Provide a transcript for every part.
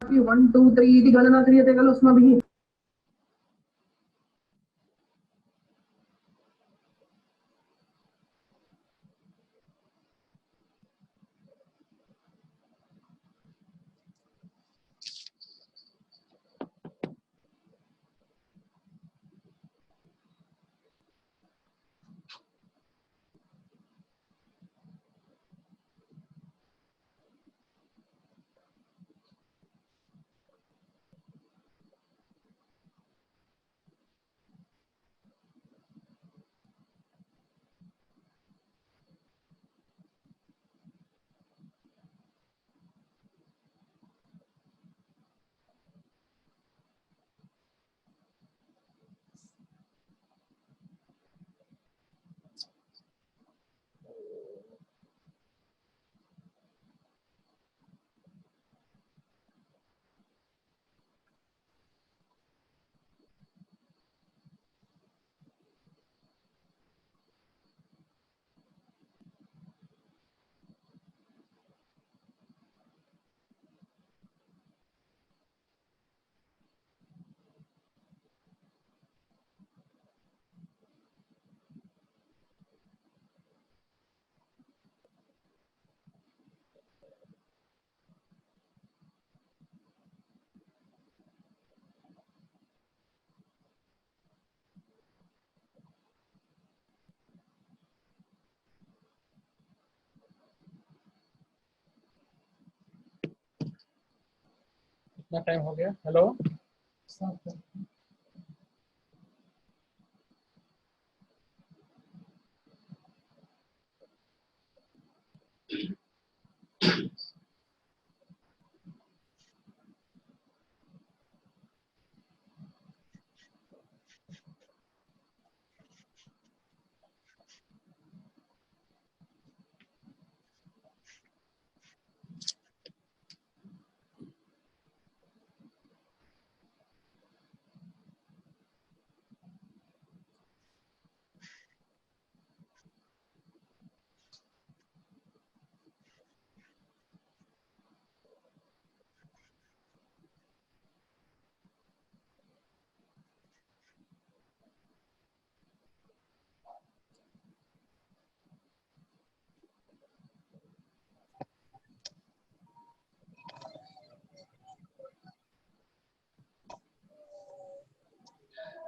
1 2 3 ती गणना करिए थे कल उसमें भी कितना टाइम हो गया? हेलो,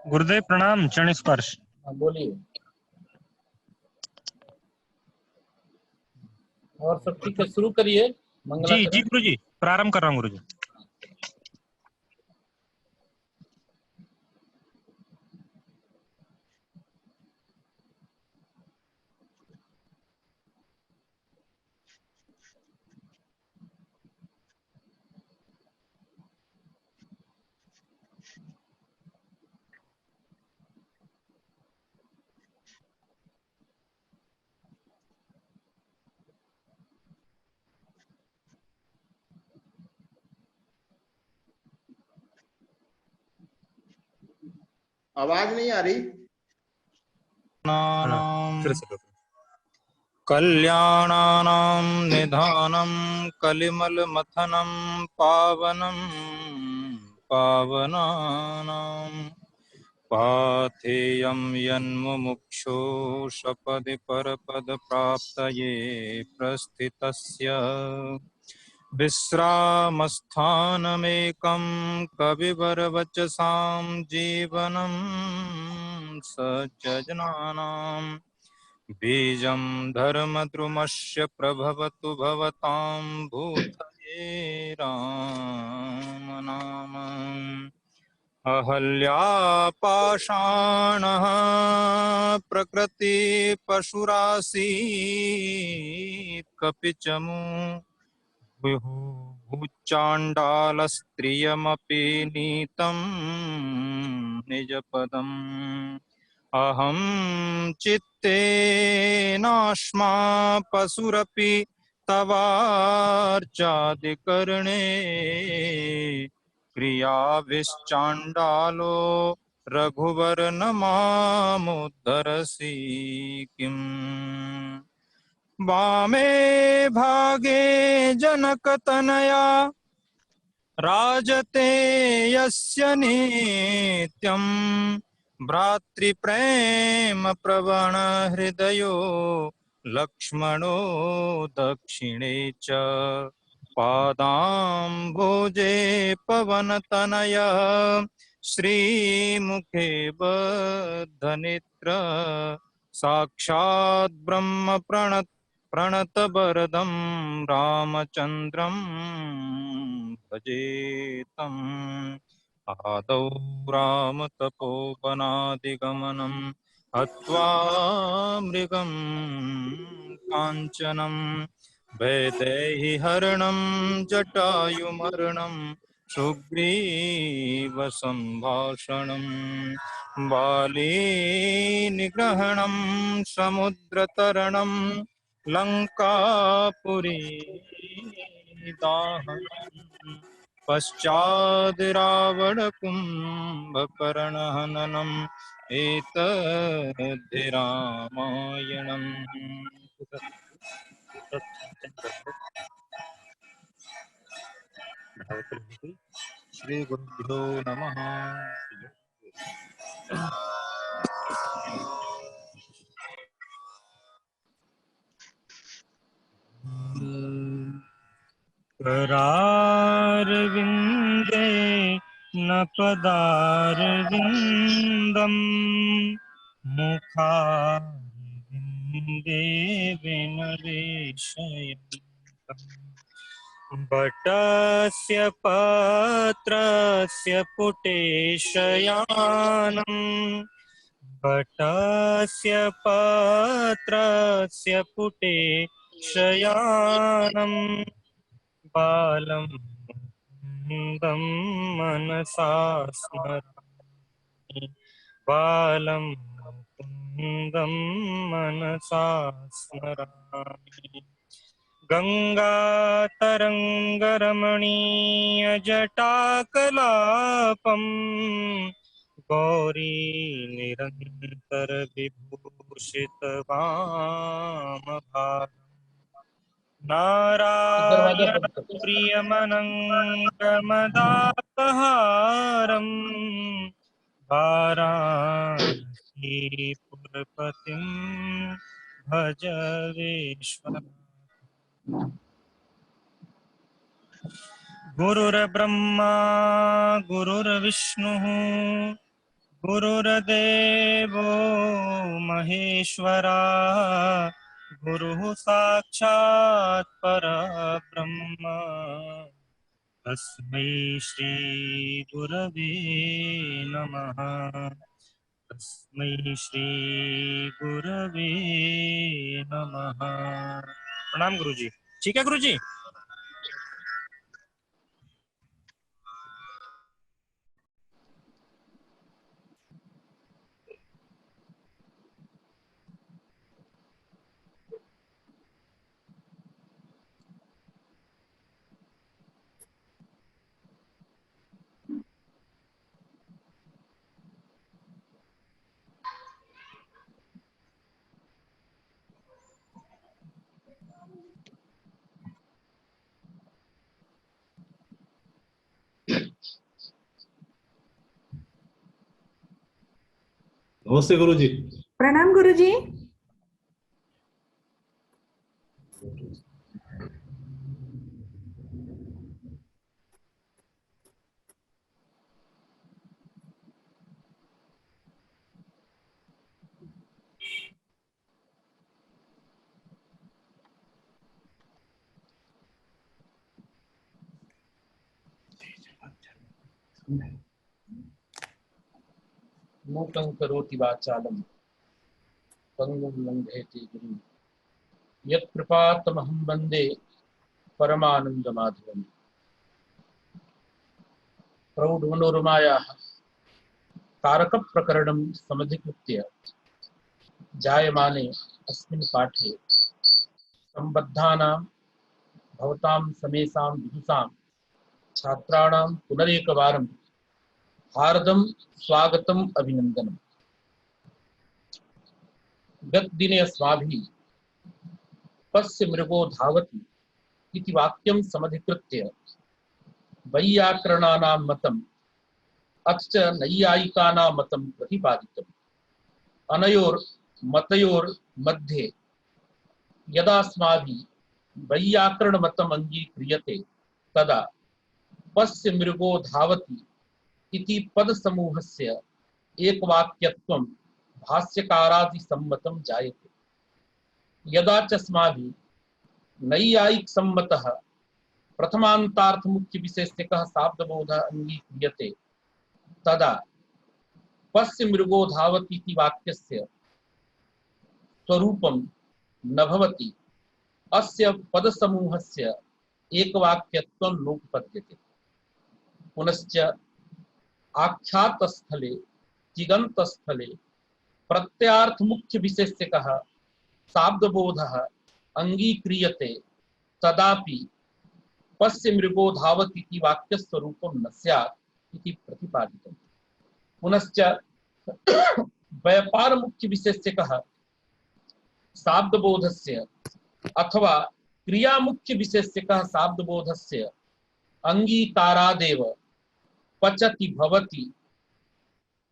गुरुदेव प्रणाम। चरण स्पर्श। बोलिए। और सब ठीक है, शुरू करिए। जी जी गुरु जी, प्रारंभ कर रहा हूँ गुरु जी। आवाज नहीं आ रही। हेलो। फिर से कल्याणानां निधानं कलिमलमथनं पावनं पावनानां पाथेयं यन्मुमुक्षो सपदि परपदप्राप्तये प्रस्थितस्य विश्रामस्थानमेकं कविवरवचसां जीवनं सज्जनानां बीजं धर्मद्रुमस्य प्रभवतु भवतां भूतये राम नाम अहल्यापाषाणः प्रकृतिपशुरासीत् कपिचमु भूचाण्डालस्त्रियमपि नीतं निजपदम् अहं चित्तेनाश्मा पशुरपि तवार्चादिकर्णे क्रियाभिश्चाण्डालो रघुवर न मामुद्धरसि किम् वामे भागे जनकतनया राजते यस्य नित्यं भ्रातृप्रेम प्रवण हृदयो लक्ष्मणो दक्षिणे च पादाम्भोजे पवनतनय श्रीमुखे बद्धनेत्र साक्षात् ब्रह्म प्रणतवरदं रामचन्द्रं भजेतम् आदौ रामतपोवनादिगमनं हत्वा मृगं काञ्चनं वैदेहीहरणं जटायुमरणं सुग्रीवसम्भाषणं बाली निग्रहणं समुद्रतरणं लङ्कापुरी दाहनम् पश्चाद् रावण कुम्भकर्णहननम् एतद्धि रामायणम्। श्री गुरुभ्यो नमः। करारविन्दे न पदारविन्दम् मुखारविन्दे विनरेशयन्तम् बटस्य पत्रस्य पुटे शयानम् बटस्य पत्रस्य पुटे शयानम् बालं मुकुन्दं मनसा स्मरामि बालं मुकुन्दं मनसा स्मरामि गङ्गातरङ्गरमणीयजटाकलापं गौरी निरन्तरविभूषितवामभागम् दरवाजा नारायण बंद कर दो। प्रियमनङ्गमदापहारं वाराणसीपुरपतिं भज विश्वनाथं। गुरुर्ब्रह्मा गुरुर्विष्णुः गुरुर्देवो महेश्वरा गुरुः साक्षात् परब्रह्म तस्मै श्री गुरवे नमः तस्मै श्री गुरवे नमः। प्रणाम गुरुजी। ठीक है गुरुजी। नमस्ते गुरु जी। प्रणाम गुरु जी। मूकं करोति वाचालं पंगुं लंघयते गिरिं यत्कृपातमहं वन्दे परमानन्दमाधवम्। प्रौढमनोरमायाः तारकप्रकरणं समधिकृत्य जायमाने अस्मिन् पाठे सम्बद्धानां भवतां समेषां विदुषां छात्राणां पुनरेकवारं हार्दं स्वागतम् अभिनन्दनम्। गतदिने अस्माभिः पश्य मृगो धावति इति वाक्यं समधिकृत्य वैयाकरणानां मतम् अथ च नैयायिकानां मतं प्रतिपादितम्। अनयोर्मतयोर्मध्ये यदा अस्माभिः वैयाकरणमतम् अङ्गीक्रियते तदा पश्य मृगो धावति इति पदसमूहस्य एकवाक्यत्वं भाष्यकारादिसम्मतं जायते। यदा च अस्माभिः नैयायिकसम्मतः प्रथमान्तार्थमुख्यविशेषकः शाब्दबोधः अङ्गीक्रियते तदा पश्य मृगो धावति इति वाक्यस्य स्वरूपं न भवति। अस्य पदसमूहस्य एकवाक्यत्वं नोपपद्यते। पुनश्च आख्यातस्थले तिङन्तस्थले प्रत्ययार्थमुख्यविशेषकः शाब्दबोधः अङ्गीक्रियते तदापि पश्य मृगो धावति इति वाक्यस्वरूपं न स्यात् इति प्रतिपादितम्। पुनश्च व्यापारमुख्यविशेषकः शाब्दबोधस्य अथवा क्रियामुख्यविशेषकः शाब्दबोधस्य अङ्गीकारादेव पचति भवति,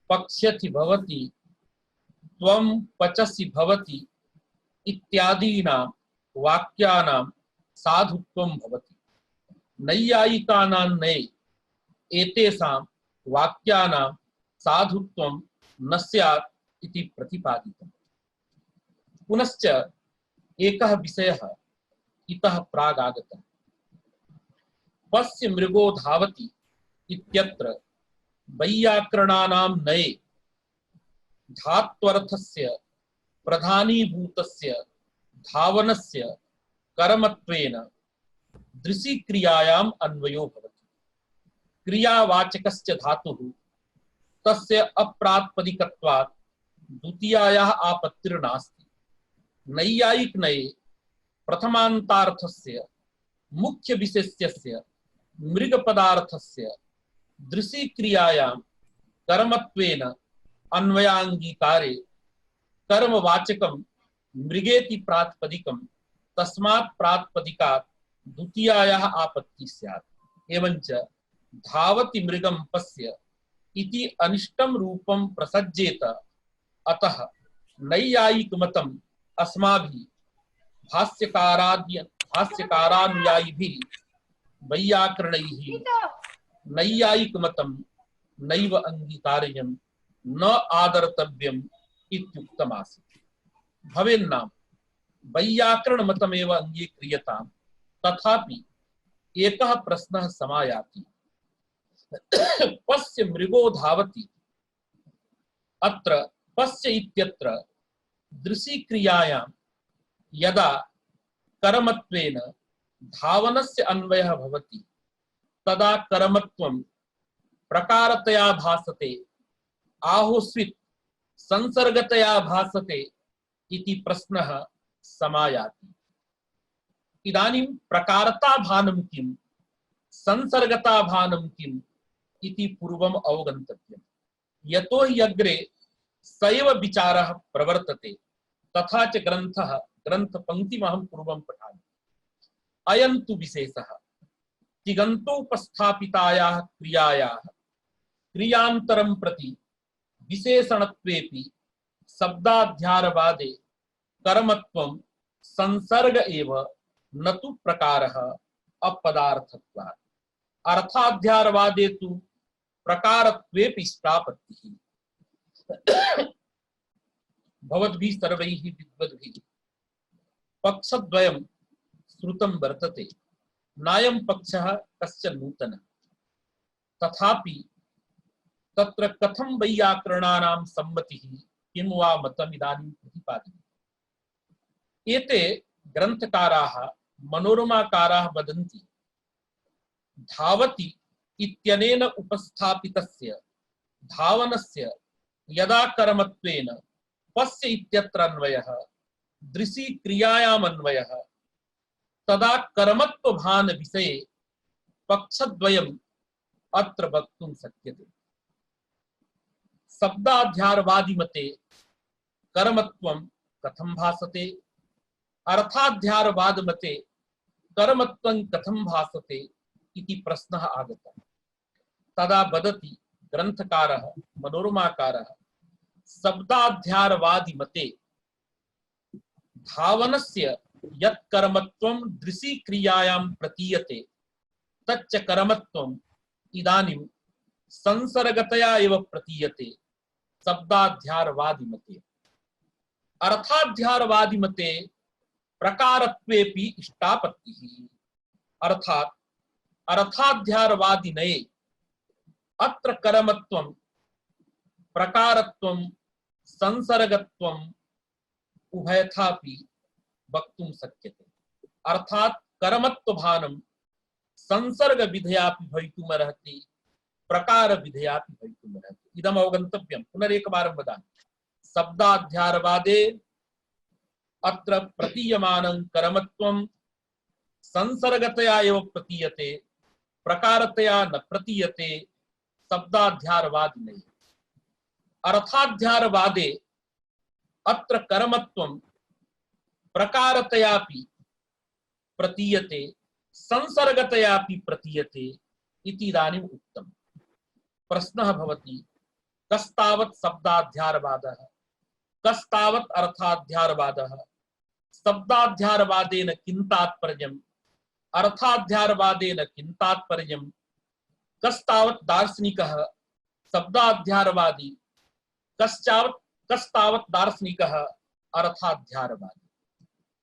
पक्ष्यति भवति, त्वं पचसि भवति इत्यादीनां वाक्यानां साधुत्वं भवति। नैयायिकानां नये एतेषां वाक्यानां साधुत्वं न स्यात् इति प्रतिपादितम्। पुनश्च एकः विषयः इतः प्रागागतः। पश्य मृगो धावति इत्यत्र वैयाकरणानां नये धात्वर्थस्य प्रधानीभूतस्य धावनस्य कर्मत्वेन दृशिक्रियायाम् अन्वयो भवति। क्रियावाचकस्य धातुः तस्य अप्रातिपदिकत्वात् द्वितीयायाः आपत्तिर्नास्ति। नैयायिक नये प्रथमान्तार्थस्य मुख्यविशेष्यस्य मृगपदार्थस्य दृशिक्रियायां कर्मत्वेन अन्वयाङ्गीकारे कर्मवाचकं मृगेति प्रातिपदिकं तस्मात् प्रातिपदिकात् द्वितीयायाः आपत्तिः स्यात्। एवञ्च धावति मृगं पश्य इति अनिष्टं रूपं प्रसज्येत। अतः नैयायिकमतम् अस्माभिः भाष्यकारानुयायिभिः वैयाकरणैः नैयायिकमतं नैव अङ्गीकार्यं न आदर्तव्यम् इत्युक्तमासीत्। भवेन्नाम वैयाकरणमतमेव अङ्गीक्रियताम्। तथापि एकः प्रश्नः समायाति। पश्य मृगो धावति। अत्र पश्य इत्यत्र दृशिक्रियायां यदा कर्मत्वेन धावनस्य अन्वयः भवति तदा कर्मत्वं प्रकारतया भासते, आहोस्वित् संसर्गतया भासते इति प्रश्नः समायाति। इदानीं प्रकारताभानं किं, संसर्गताभानं किम् इति पूर्वम् अवगन्तव्यम्। यतो हि अग्रे सैव विचारः प्रवर्तते। तथा च ग्रन्थपङ्क्तिमहं पूर्वं पठामि। अयं तु विशेषः तिङन्तोपस्थापितायाः क्रियायाः क्रियान्तरं प्रति विशेषणत्वेपि शब्दाध्यारवादे कर्मत्वं संसर्ग एव न तु प्रकारः अपदार्थत्वात्। अर्थाध्यारवादे तु प्रकारत्वेपि इष्टापत्तिः। भवद्भिः सर्वैः विद्वद्भिः पक्षद्वयं श्रुतं वर्तते, नायं पक्षः कश्चन नूतनः। तथापि तत्र कथं वैयाकरणानां सम्मतिः किं वा मतम् इदानीं प्रतिपाद्यते। एते ग्रन्थकाराः मनोरमाकाराः वदन्ति धावति इत्यनेन उपस्थापितस्य धावनस्य यदा कर्मत्वेन पस्य इत्यत्र अन्वयः दृशि क्रियायाम् अन्वयः तदा कर्मत्वभान विषये पक्षद्वयम् अत्र वक्तुं शक्यते। शब्दाध्यारवादी मते कर्मत्वं कथं भासते, अर्थाध्यारवाद मते कर्मत्वं कथं भासते इति प्रश्नः आगतः। तदा वदति ग्रन्थकारः मनोरमाकारः शब्दाध्यारवादी मते धावनस्य यत् कर्मत्वं दृशि क्रियायां प्रतीयते तच्च कर्मत्वम् इदानीं संसर्गतया एव प्रतीयते शब्दाध्यारवादी मते। अर्थाध्यारवादी मते प्रकारत्वेपि इष्टापत्तिः। अर्थात् अर्थाध्यारवादिनये अत्र कर्मत्वं प्रकारत्वं संसर्गत्वम् उभयथापि वक्तुं शक्यते। अर्थात् कर्मत्वभानं संसर्ग विधयापि भवितुमर्हति, प्रकार विधयापि भवितुमर्हति। इदम् अवगन्तव्यं। पुनरेकवारं वदामि। शब्दाध्यारवादे अत्र प्रतीयमानं कर्मत्वं संसर्गतया एव प्रतीयते, प्रकारतया न प्रतीयते शब्दाध्यारवादिनैः। अर्थाध्यारवादे अत्र कर्मत्वं प्रकारतयापि प्रतीयते, संसर्गतयापि प्रतीयते इति इदानीम् उक्तम्। प्रश्नः भवति कस्तावत् शब्दाध्यारवादः, कस्तावत् अर्थाध्यारवादः, शब्दाध्यारवादेन किं तात्पर्यम्, अर्थाध्यारवादेन किं तात्पर्यम्, कस्तावत् दार्शनिकः शब्दाध्यारवादी, कस्तावत् दार्शनिकः अर्थाध्यारवादी।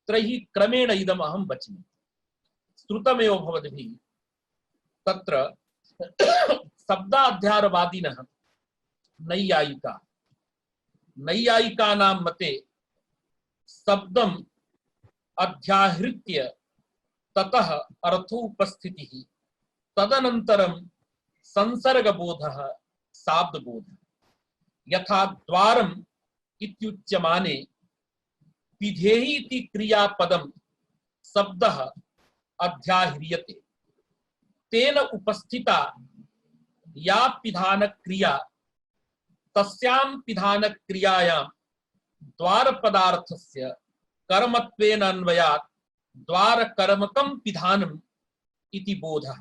त्रयः क्रमेण इदम् अहं वच्मि। श्रुतमेव भवद्भिः। तत्र शब्दाध्यारवादिनः नैयायिकानां मते शब्दम् अध्याहृत्य ततः अर्थोपस्थितिः तदनन्तरं संसर्गबोधः शाब्दबोधः। यथा द्वारम् इत्युच्यमाने पिधेहि इति क्रियापदं शब्दः अध्याह्रियते, तेन उपस्थिता या पिधानक्रिया तस्यां पिधानक्रियायां द्वारपदार्थस्य कर्मत्वेन अन्वयात् द्वारकर्मकं पिधानम् इति बोधः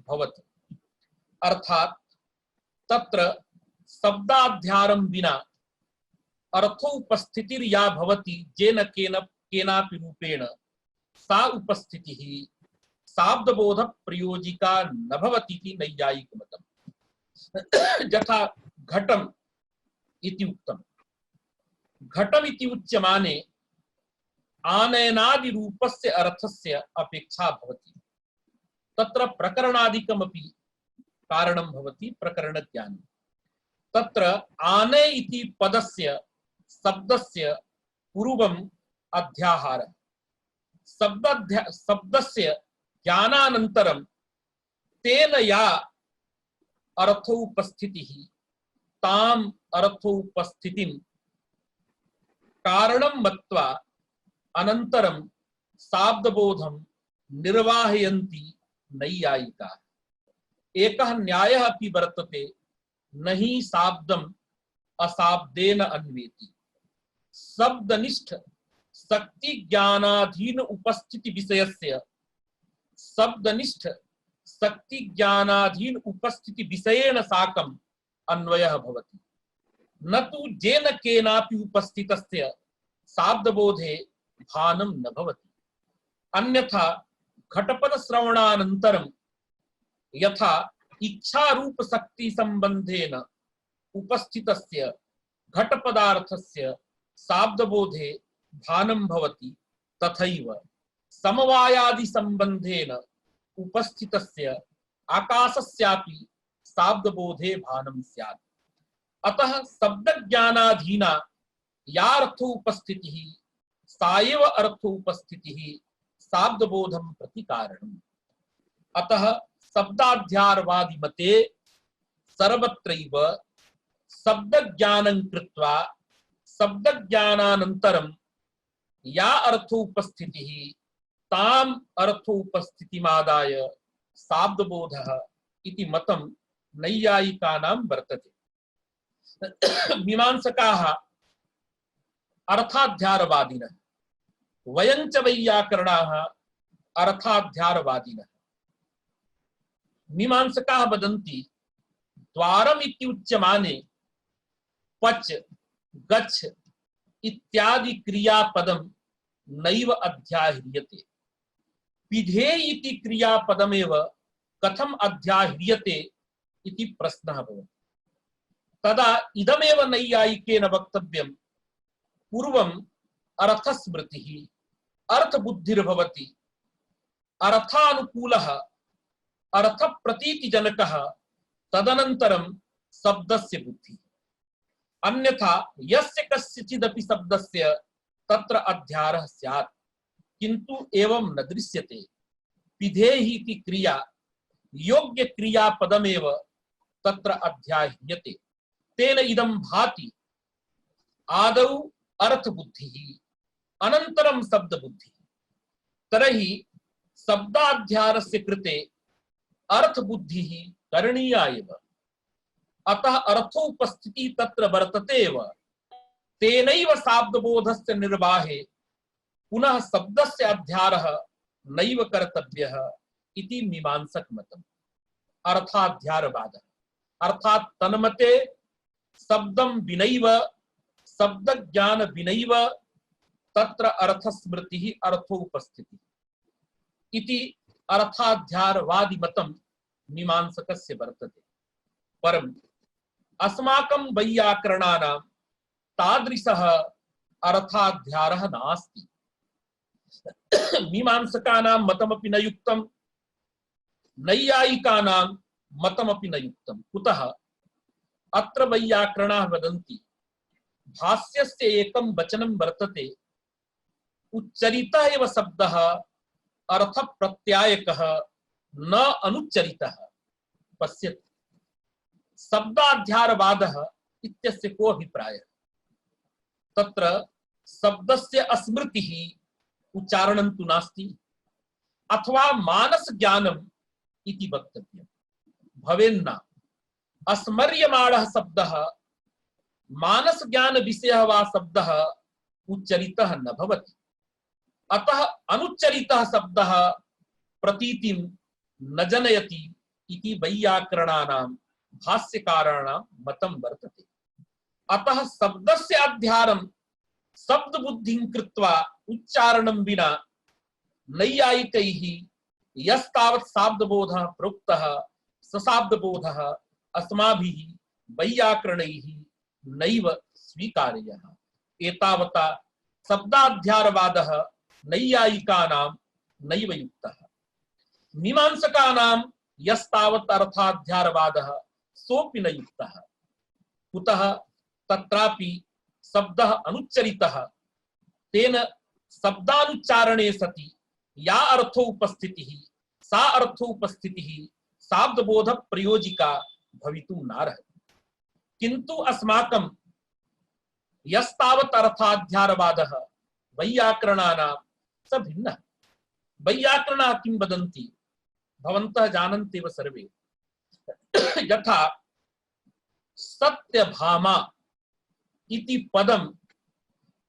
भवति। अर्थात् तत्र शब्दाध्यारं विना अर्थोपस्थितिर्या भवति जेन केनापि रूपेण सा उपस्थितिः शाब्दबोध प्रयोजिका न भवति इति नैयायिकमतम्। यथा घटम् इति उक्तम्। घटम् इति उच्यमाने आनयनादि रूपस्य अर्थस्य अपेक्षा भवति। तत्र प्रकरणादिकमपि कारणं भवति प्रकरणज्ञानं। तत्र आनय इति पदस्य शब्दस्य पूर्वम् अध्याहारः, शब्दस्य ज्ञानानन्तरं तेन या अर्थोपस्थितिः ताम् अर्थोपस्थितिं कारणं मत्वा अनन्तरं शाब्दबोधं निर्वाहयन्ति नैयायिकाः। एकः न्यायः अपि वर्तते, न हि शाब्दम् अशाब्देन अन्वेति। शब्दनिष्ठ शक्ति ज्ञानाधीन उपस्थिति विषयस्य शब्दनिष्ठ शक्ति ज्ञानाधीन उपस्थिति विषयेण साकम् अन्वयः भवति। न तु जेन केनापि उपस्थितस्य शाब्दबोधे भानं न भवति। अन्यथा घटपद श्रवणानन्तरं यथा इच्छा रूप शक्ति संबंधेन उपस्थितस्य घटपदार्थस्य शाब्दबोधे भानं भवति, तथैव समवायादि संबंधेन उपस्थितस्य आकाशस्यापि शाब्दबोधे भानं स्यात्। अतः शब्दज्ञानाधीना या अर्थोपस्थितिः सा एव अर्थोपस्थितिः शाब्दबोधं प्रति कारणम्। अतः शब्दाध्यारवादी मते सर्वत्रैव शब्दज्ञानं कृत्वा शब्दज्ञानानन्तरं या अर्थोपस्थितिः ताम् अर्थोपस्थितिमादाय शाब्दबोधः इति मतं नैयायिकानां वर्तते। मीमांसकाः अर्थाध्यारवादिनः, वयं च वैयाकरणाः अर्थाध्यारवादिनः। मीमांसकाः वदन्ति द्वारम् इति उच्यमाने पच गच्छ इत्यादि क्रियापदं नैव अध्याह्रियते। पिधेय इति क्रियापदमेव कथम अध्याह्रियते इति प्रश्नः भवति। तदा इदमेव नैयायिकेन वक्तव्यं, पूर्वम् अर्थस्मृतिः अर्थबुद्धिर्भवति, अर्थानुकूलः अर्थप्रतीतिजनकः, तदनन्तरं शब्दस्य बुद्धिः। अन्यथा यस्य कस्यचिदपि शब्दस्य तत्र अध्यारः स्यात्, किन्तु एवं न दृश्यते। पिधेहि इति क्रिया योग्य क्रियापदमेव तत्र अध्याह्रियते। तेन इदं भाति आदौ अर्थबुद्धिः अनन्तरं शब्दबुद्धिः। तर्हि शब्दाध्यारस्य कृते अर्थबुद्धिः करणीया एव। अतः अर्थोपस्थितिः तत्र वर्तते एव। तेनैव शाब्दबोधस्य निर्वाहे पुनः शब्दस्य अध्यारः नैव कर्तव्यः इति मीमांसक मतम्। अर्थाध्यारवादः अर्थात् तन्मते शब्दं विनैव शब्द ज्ञान विनैव तत्र अर्थस्मृतिः अर्थोपस्थितिः इति अर्थाध्यारवादी मतं मीमांसकस्य वर्तते। परम् अस्माकं वैयाकरणानां तादृशः अर्थाध्यारः नास्ति। मीमांसकानां मतमपि न युक्तं, नैयायिकानां मतमपि न युक्तं। कुतः? अत्र वैयाकरणाः वदन्ति भाष्यस्य एकं वचनं वर्तते, उच्चरितः एव शब्दः अर्थप्रत्यायकः न अनुच्चरितः। पश्यतु, शब्दाध्यारवादः इत्यस्य को अभिप्रायः? तत्र शब्दस्य अस्मृतिः उच्चारणं तु नास्ति, अथवा मानस ज्ञानम् इति वक्तव्यं भवेन्न। अस्मर्यमाणः शब्दः मानस ज्ञान विषयः वा शब्दः उच्चरितः न भवति। अतः अनुच्चरितः शब्दः प्रतीतिं न जनयति इति वैयाकरणानां भाष्यकाराणां मतं वर्तते। अतः शब्दस्य अध्यारं शब्द बुद्धिं कृत्वा उच्चारणं विना नैयायिकैः यस्तावत् शाब्दबोधः प्रोक्तः स शाब्दबोधः अस्माभिः वैयाकरणैः नैव स्वीकार्यः। एतावता शब्दाध्यारवादः नैयायिकानां नैव युक्तः। मीमांसकानां यस्तावत् अर्थाध्यारवादः सोऽपि न युक्तः। कुतः? तत्रापि शब्दः अनुच्चरितः। तेन शब्दानुच्चारणे सति या अर्थोपस्थितिः सा अर्थोपस्थितिः शाब्दबोध प्रयोजिका भवितुं नार्हति। किन्तु अस्माकं यस्तावत् अर्थाध्यारवादः वैयाकरणानां स भिन्नः। वैयाकरणाः किं वदन्ति? भवन्तः जानन्त्येव सर्वे। यथा सत्यभामा इति पदं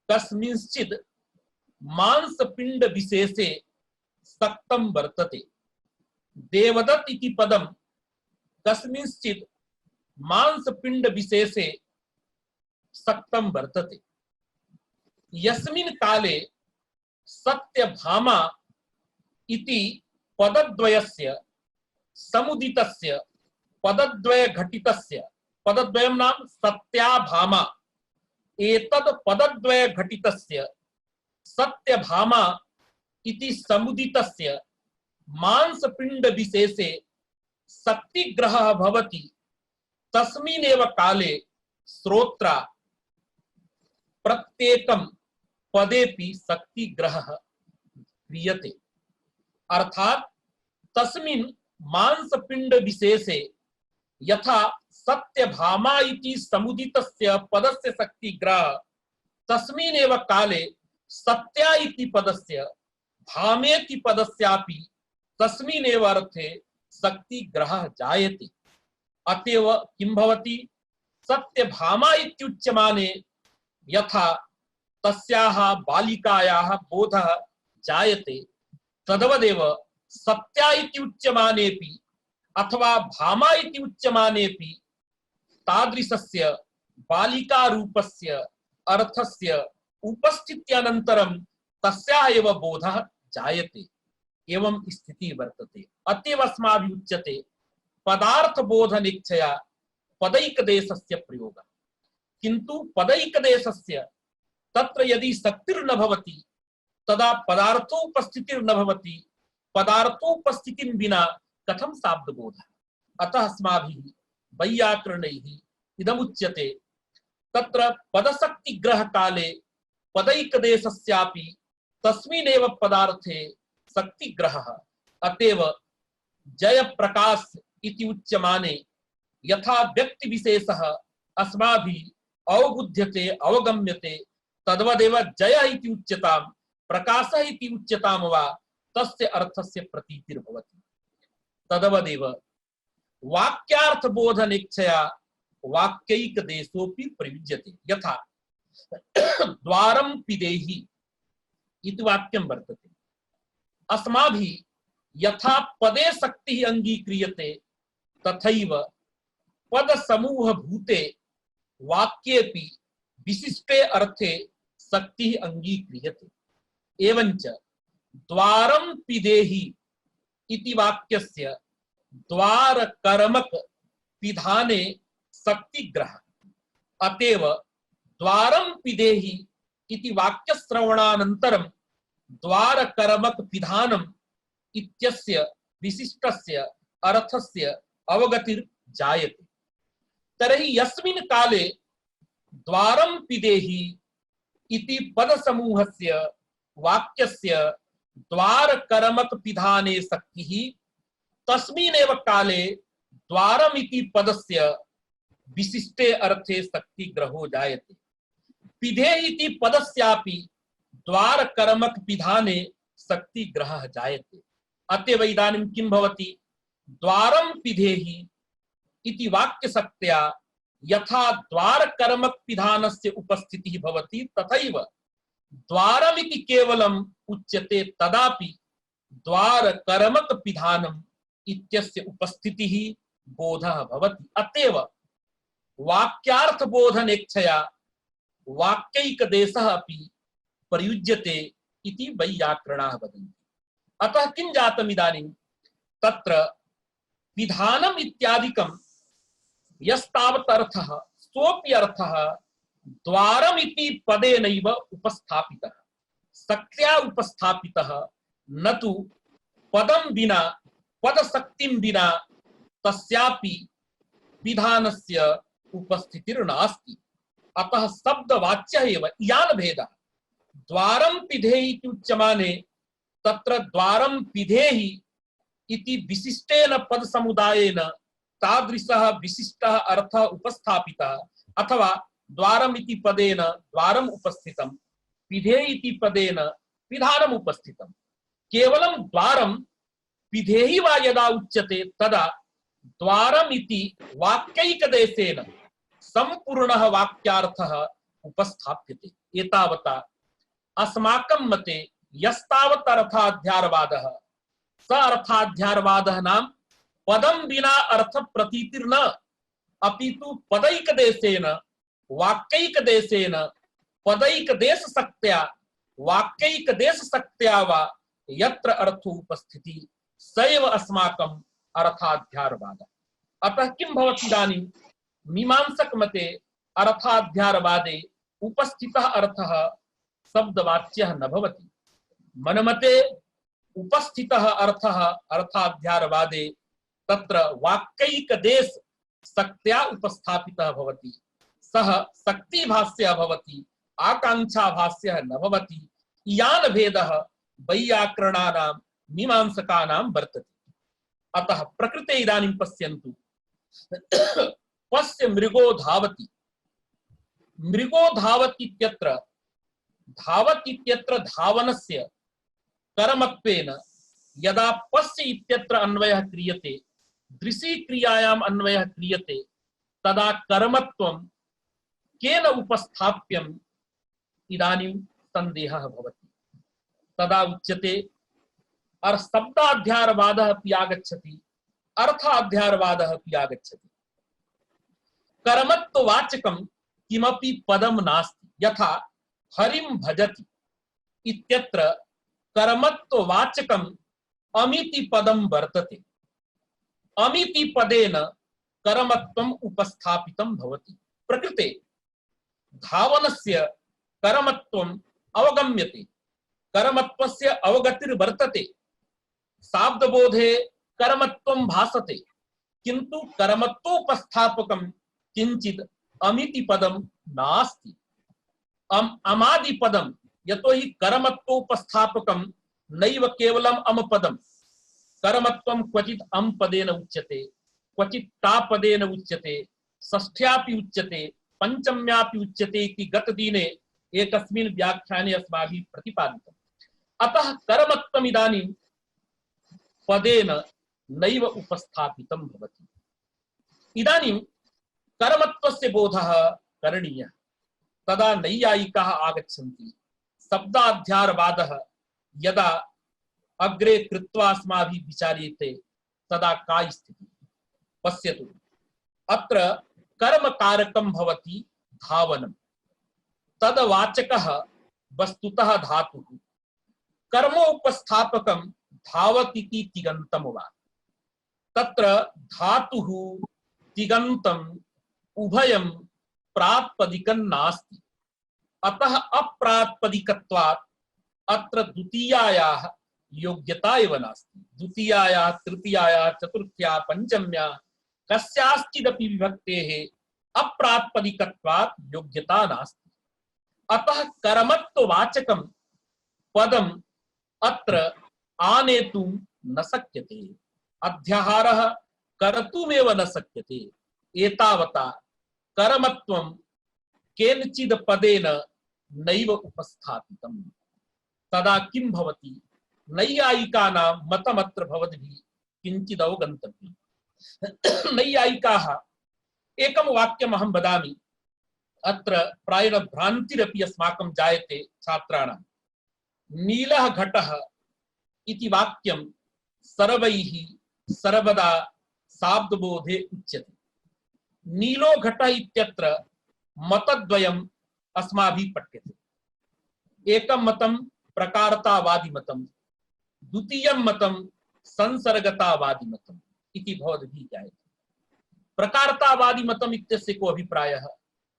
कस्मिंश्चित् मांसपिंड विशेषे सक्तं वर्तते। देवदत्त इति पदं कस्मिंश्चित् मांसपिंड विशेषे सक्तं वर्तते। यस्मिन् काले सत्यभामा इति पदद्वयस्य समुदितस्य पदद्वय घटितस्य, पदद्वयं नाम सत्याभामा, एतद् पदद्वय घटितस्य सत्यभामा इति समुदितस्य मांसपिंड विशेषे शक्तिग्रहः भवति, तस्मिन्नेव काले श्रोत्रा प्रत्येकं पदेपि शक्तिग्रहः क्रियते। अर्थात तस्मिन् मांसपिंड विशेषे यथा सत्यभामा इति समुदितस्य पदस्य शक्तिग्रह, तस्मिन्नेव काले सत्या इति पदस्य भामेति पदस्यापि तस्मिन्नेव अर्थे शक्तिग्रहः जायते। अतएव किं भवति, सत्यभामा इत्युच्यमाने यथा तस्याः बालिकायाः बोधः जायते, तद्वदेव सत्या इति उच्यमानेपि अथवा भामा इति उच्यमानेपि तादृशस्य बालिका रूपस्य अर्थस्य उपस्थित्यनन्तरं तस्याः एव बोधः जायते। एवं स्थिति वर्तते। अतएव अस्माभिः उच्यते पदार्थबोधनिच्छया पदैकदेशस्य प्रयोगः। किन्तु पदैकदेशस्य तत्र यदि शक्तिर्न भवति तदा पदार्थोपस्थितिर्न भवति। पदार्थोपस्थितिं विना कथं शाब्दबोधः। अतः अस्माभिः वैयाकरणैः इदमुच्यते तत्र पदशक्तिग्रह काले पदैकदेशस्यापि तस्मिन्नेव पदार्थे शक्तिग्रहः। अतएव जय प्रकाश इति उच्यमाने यथा व्यक्ति विशेषः अस्माभिः अवबुध्यते अवगम्यते, तद्वदेव जय इति उच्यतां प्रकाशः इति उच्यतां वा तस्य अर्थस्य प्रतीतिर्भवति। तद्वदेव वाक्यार्थबोधनेच्छया वाक्यैकदेशोऽपि प्रयुज्यते। यथा द्वारं पिधेहि इति वाक्यं वर्तते। अस्माभिः यथा पदे शक्तिः अंगीक्रियते तथैव पद समूह भूते वाक्येपि विशिष्टे अर्थे शक्तिः अंगीक्रियते। एवंच द्वारं पिधेहि इति वाक्यस्य द्वार कर्मक पिधाने शक्तिग्रहः। अतएव द्वारं पिधेहि इति वाक्यश्रवणानन्तरं द्वार कर्मक पिधानम् इत्यस्य विशिष्टस्य अर्थस्य अवगतिर्जायते। तर्हि यस्मिन् काले द्वारं पिधेहि इति पदसमूहस्य वाक्यस्य द्वार कर्मक पिधाने शक्तिः, तस्मिन्नेव काले द्वारम् इति पदस्य विशिष्टे अर्थे शक्तिग्रहो जायते। पिधेहि इति पदस्यापि द्वार कर्मक पिधाने शक्तिग्रहः जायते। अतएव इदानीं किं भवति, द्वारं पिधेहि इति वाक्यशक्त्या यथा द्वार कर्मक पिधानस्य उपस्थितिः भवति तथैव द्वारमिति केवलम् उच्यते तदापि द्वार कर्मक पिधानम् इत्यस्य उपस्थितिः बोधः भवति। अतएव वाक्यार्थ बोधनेच्छया वाक्यैकदेशः अपि प्रयुज्यते इति वैयाकरणाः वदन्ति। अतः किं जातम् इदानीं, तत्र पिधानम् इत्यादिकं यस्तावत् अर्थः सोऽपि अर्थः द्वारमिति पदेनैव उपस्थापितः, शक्त्या उपस्थापितः, न तु पदं विना पदशक्तिं विना तस्यापि पिधानस्य उपस्थितिर्नास्ति। अतः शब्दवाच्यः एव इयान् भेदः। द्वारं पिधेहि इति उच्यमाने तत्र द्वारं पिधेहि इति विशिष्टेन पदसमुदायेन तादृशः विशिष्टः अर्थः उपस्थापितः, अथवा द्वारम् इति पदेन द्वारम् उपस्थितं, पिधेहि इति पदेन पिधानम् उपस्थितं। केवलं द्वारं पिधेहि वा यदा उच्यते तदा द्वारम् इति वाक्यैकदेशेन संपूर्णः वाक्यार्थः उपस्थाप्यते। एतावता अस्माकं मते यस्तावत् अर्थाध्यारवादः स अर्थाध्यारवादः नाम पदं विना अर्थ प्रतीतिर्न, अपितु पदैकदेशेन वाक्यैकदेशेन पदैकदेशशक्त्या वाक्यैकदेशशक्त्या वा यत्र अर्थो उपस्थिति सैव अस्माकम् अर्थाध्यारवादः। अतः किं भवति इदानीं मीमांसक मते अर्थाध्यारवादे उपस्थितः अर्थः शब्दवाच्यः न भवति। मनमते उपस्थितः अर्थः अर्थाध्यारवादे तत्र वाक्यैकदेश शक्त्या उपस्थापितः भवति। सः शक्तिभाष्यः भवति, आकांक्षाभाष्यः न भवति। इयान भेदः वैयाकरणानां मीमांसकानां वर्तते। अतः प्रकृते इदानीं पश्यन्तु पश्य मृगो धावति। मृगो धावति इत्यत्र धावति इत्यत्र धावनस्य कर्मत्वेन यदा पश्य इत्यत्र अन्वयः क्रियते, दृशि क्रियायाम् अन्वयः क्रियते, तदा कर्मत्वं केन उपस्थाप्यम् इदानीं संदेहः भवति। तदा उच्यते और शब्दाध्यारवादः अपि आगच्छति, अर्थाध्यारवादः अपि आगच्छति। कर्मत्ववाचकं किमपि पदं नास्ति। यथा हरिं भजति इत्यत्र कर्मत्ववाचकम् अमिति पदं वर्तते। अमिति पदेन कर्मत्वम् उपस्थापितं भवति। प्रकृते धावनस्य कर्मत्वम् अवगम्यते, कर्मत्वस्य अवगतिर्वर्तते, शाब्दबोधे कर्मत्वं भासते, किन्तु कर्मत्वोपस्थापकं किंचित् अमिति पदं नास्ति। अमादि पदं, यतो हि कर्मत्वोपस्थापकं नैव केवलम् अम पदं। कर्मत्वं क्वचित् अम पदेन उच्यते, क्वचित् ता पदेन उच्यते, षष्ठ्यापि उच्यते, पंचम्यापि उच्यते इति गतदिने एकस्मिन् व्याख्याने अस्माभिः प्रतिपादितम्। अतः कर्मत्वम् इदानीं पदेन नैव उपस्थापितं भवति। इदानीं कर्मत्वस्य बोधः करणीयः। तदा नैयायिकाः आगच्छन्ति। शब्दाध्यारवादः यदा अग्रे कृत्वा अस्माभिः विचार्यते तदा का स्थितिः? पश्यतु, अत्र कर्मकारकं भवति धावनं। तद्वाचकः वस्तुतः धातुः। कर्मोपस्थापकं धावतीति तिगन्तं वा। तत्र धातुः तिगन्तम् उभयं प्रातिपदिकं नास्ति। अतः अप्रातिपदिकत्वात् अत्र द्वितीयायाः योग्यता एव नास्ति। द्वितीयायाः, तृतीयायाः, चतुर्थ्याः, पंचम्याः कस्याश्चिदपि विभक्तेः अप्रातिपदिकत्वात् योग्यता नास्ति। अतः कर्मत्ववाचकं पदम् अत्र आनेतुं न शक्यते। अध्याहारः कर्तुमेव न शक्यते। एतावता कर्मत्वं केनचिद् पदेन नैव उपस्थापितम्। तदा किं भवति? नैयायिकानां मतमत्र भवद्भिः किञ्चित् अवगन्तव्यम्। नैयायिकाः एकं वाक्यम् अहं वदामि। अत्र प्रायेण भ्रान्तिरपि अस्माकं जायते छात्राणां। नीलः घटः इति वाक्यं सर्वैः सर्वदा शाब्दबोधे उच्यते। नीलो घटः इत्यत्र मतद्वयम् अस्माभिः पठ्यते। एकं मतं प्रकारतावादी मतं, द्वितीयं मतं संसर्गतावादी मतम् इति भवद्भिः ज्ञायते। प्रकारतावादी मतम् इत्यस्य को अभिप्रायः,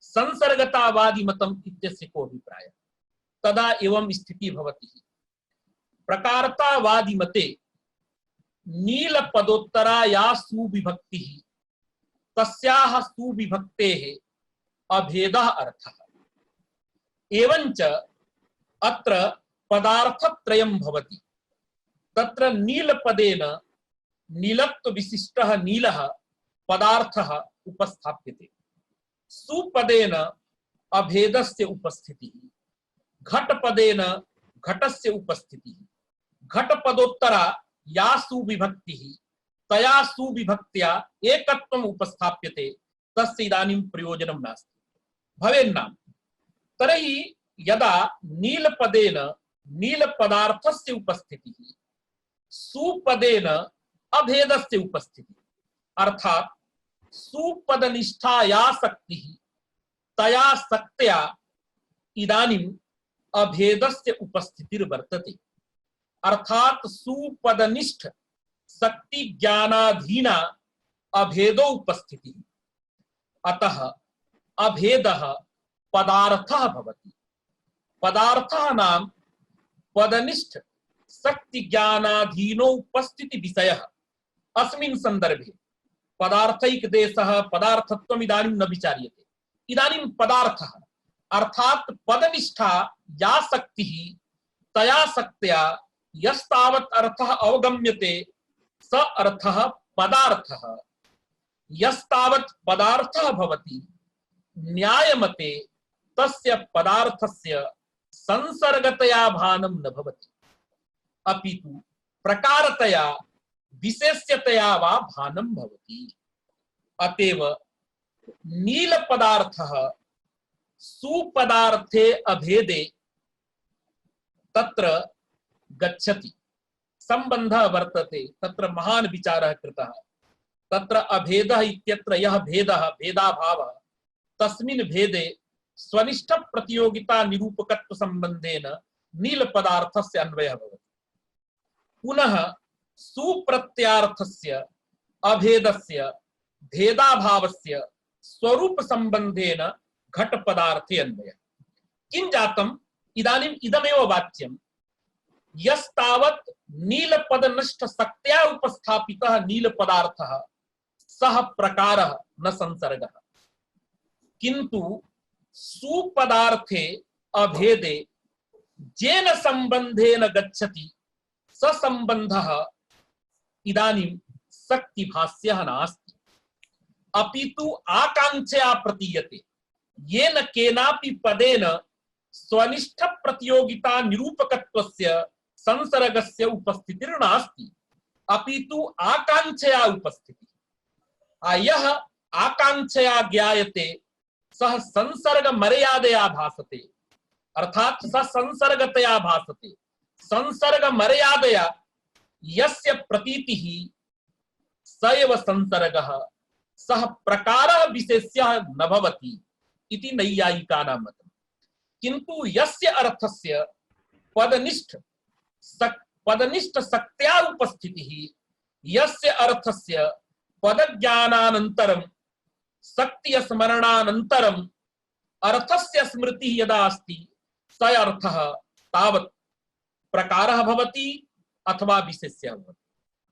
संसर्गतावादी मतम् इत्यस्य को अभिप्रायः। तदा एवं स्थितिः भवति। प्रकारतावादी मते नील पदोत्तरा या सुविभक्तिः तस्याः सुविभक्तेः अभेदः अर्थः। एवंच अत्र पदार्थत्रयं भवति। तत्र नीलपदेन नीलत्व विशिष्टः नीलः पदार्थः उपस्थाप्यते। सुपदेन अभेदस्य उपस्थितिः, घटपदेन घटस्य उपस्थितिः, घटपदोत्तरा या सुविभक्तिः तया सुविभक्त्या एकत्वम् उपस्थाप्यते। तस्य इदानीं प्रयोजनं नास्ति, भवेन्नाम। तर्हि यदा नीलपदेन नीलपदार्थस्य उपस्थितिः, सुपदेन अभेदस्य उपस्थितिः, अर्थात सुपदनिष्ठा या शक्तिः तया शक्त्या इदानीम् अभेदस्य उपस्थितिर्वर्तते। अर्थात सुपदनिष्ठ शक्ति ज्ञानाधीना अभेदो उपस्थिति। अतः अभेदः पदार्थः भवति। पदार्थः नाम पदनिष्ठ शक्ति ज्ञानाधीनो उपस्थिति विषयः। अस्मिन् संदर्भे पदार्थैक देशः पदार्थत्वम् इदानीं न विचार्यते। इदानीं पदार्थः अर्थात पदनिष्ठा या शक्तिः तया शक्त्या यस्तावत् अर्थः अवगम्यते स अर्थः पदार्थः। यस्तावत् पदार्थः भवति न्यायमते तस्य पदार्थस्य संसर्गतया भानं न भवति, अपितु प्रकारतया विशेष्यतया वा भानं भवति। अतएव नील पदार्थः सुपदार्थे अभेदे तत्र गच्छति। संबंधः वर्तते, तत्र महान् विचारः कृतः। तत्र अभेदः इत्यत्र यः भेदः भेदाभावः तस्मिन् भेदे स्वनिष्ठ प्रतियोगिता निरूपकत्व संबंधेन नील पदार्थस्य अन्वयः भवति। पुनः सुप्रत्यार्थस्य अभेदस्य भेदाभावस्य स्वरूप संबंधेन घट पदार्थे अन्वयः। किं जातम्? इदानीम् इदमेव वाच्यं यस्तावत् नीलपदनष्ट शक्त्या उपस्थापितः नील पदार्थः सः प्रकारः न संसर्गः, किंतु सुपदार्थे अभेदे जेन संबंधेन गच्छति स संबंधः इदानीं शक्तिभाष्यः नास्ति, अपितु आकांक्षया प्रतीयते। येन केनापि पदेन स्वनिष्ठ प्रतियोगिता निरूपकत्वस्य संसर्गस्य उपस्थितिर्नास्ति, अपितु आकांक्षया उपस्थिति। यः आकांक्षया ज्ञायते सः संसर्ग मर्यादया भासते, अर्थात सः संसर्गतया भासते। संसर्ग मर्यादया यस्य प्रतीतिः स एव संसर्गः, सः प्रकारः विशेष्यः न भवति इति नैयायिकानां मतम्। किन्तु यस्य अर्थस्य पदनिष्ठ शक्त्या उपस्थितिः, यस्य अर्थस्य पदज्ञानानन्तरं शक्ति स्मरणानन्तरं अर्थस्य स्मृतिः यदा अस्ति स अर्थः तावत् प्रकारः भवति अथवा विशेष्यः भवति।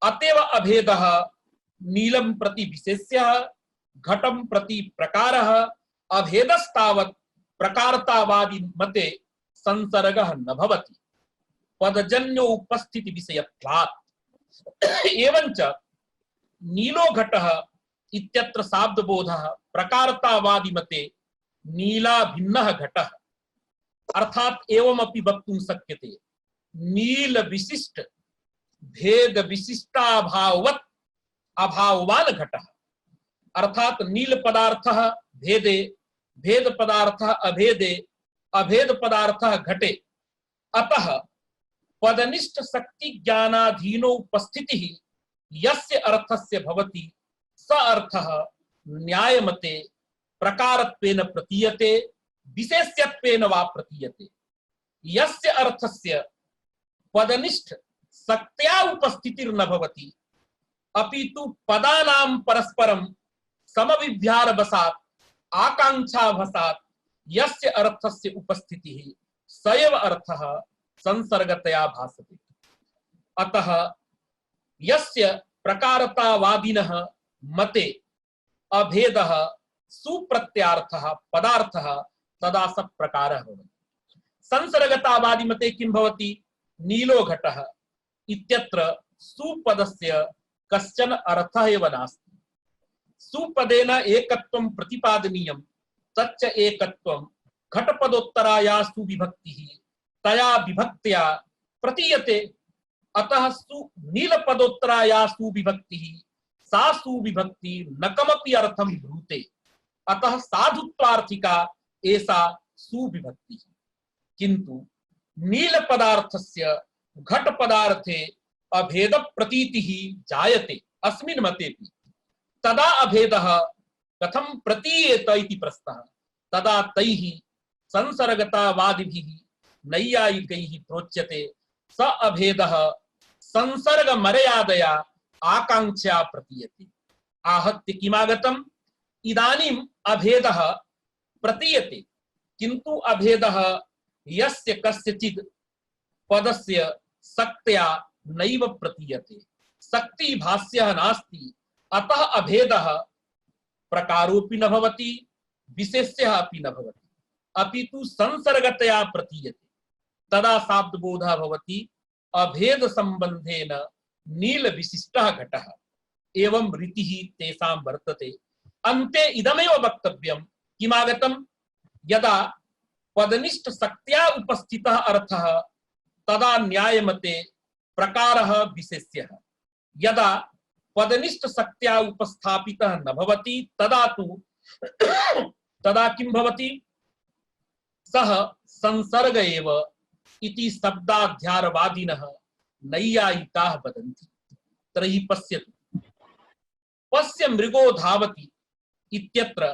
अतएव अभेदः नीलं प्रति विशेष्यः, घटं प्रति प्रकारः, अभेदस्तावत् प्रकारतावादी मते संसर्गः न भवति पदजन्यो उपस्थिति विषयत्वात्। एवञ्च नीलो घटः इत्यत्र शाब्दबोधः प्रकारतावादी मते नीला भिन्नः घटः, अर्थात एवमपि वक्तुं शक्यते नील विशिष्ट भेद विशिष्टाभाववत् अभाववान घटः। अर्थात नील पदार्थः भेदे, भेद पदार्थः अभेदे, अभेद पदार्थः घटे। अतः पदनिष्ठ शक्ति ज्ञानाधीनो उपस्थितिः यस्य अर्थस्य भवति स अर्थः न्यायमते प्रकारत्वेन प्रतीयते, विशेष्यत्वेन वा प्रतीयते। यस्य अर्थस्य पदनिष्ठ शक्त्या उपस्थितिर्न भवति, अपितु पदानां परस्परं समविभ्यारवशात् आकांक्षावशात् यस्य अर्थस्य उपस्थितिः स एव अर्थः संसर्गतया भासते। अतः यस्य प्रकारतावादिनः मते अभेदः सुप्रत्यार्थः पदार्थः तदा स प्रकारः भवति। संसर्गतावादी मते किं भवति? नीलो घटः इत्यत्र सुपदस्य कश्चन अर्थः एव नास्ति। सुपदेन एकत्वं प्रतिपादनीयं, तच्च एकत्वं घटपदोत्तराया सुविभक्तिः तया विभक्त्या प्रतीयते। अतः नीलपदोत्तराया सुविभक्तिः सा सुविभक्ति न कमपि अर्थं ब्रूते। अतः साधुत्वार्थिका एषा सुविभक्तिः। किन्तु नील पदार्थस्य घट पदार्थे अभेद प्रतीतिः जायते अस्मिन् मतेपि। तदा अभेदः कथं प्रतीयेत इति प्रश्नः। तदा तैः संसर्गतावादिभिः नैयायिकैः प्रोच्यते स अभेदः संसर्ग मर्यादया आकांक्षा प्रतीयते। आहत्य किमागतम्? इदानीम् अभेदः प्रतीयते, किन्तु अभेदः यस्य कस्यचित् पदस्य शक्त्या नैव प्रतीयते। शक्ति भाष्यः नास्ति, अतः अभेदः प्रकारोऽपि न भवति, विशेष्यः अपि न भवति, अपितु संसर्गतया प्रतीयते। तदा शाब्दबोधः भवति अभेद संबंधेन नील विशिष्टः घटः एवं रीतिः तेषां वर्तते। अन्ते इदमेव वक्तव्यं किमागतम्? यदा पदनिष्ठ शक्त्या उपस्थितः अर्थः तदा न्यायमते प्रकारः विशेष्यः। यदा पदनिष्ठ शक्त्या उपस्थापितः न भवति तदा तु तदा किं भवति? सः संसर्ग एव इति शब्दाध्यारवादिनः नैयायिकाः वदन्ति। तर्हि पश्यतु, पश्य मृगो धावति इत्यत्र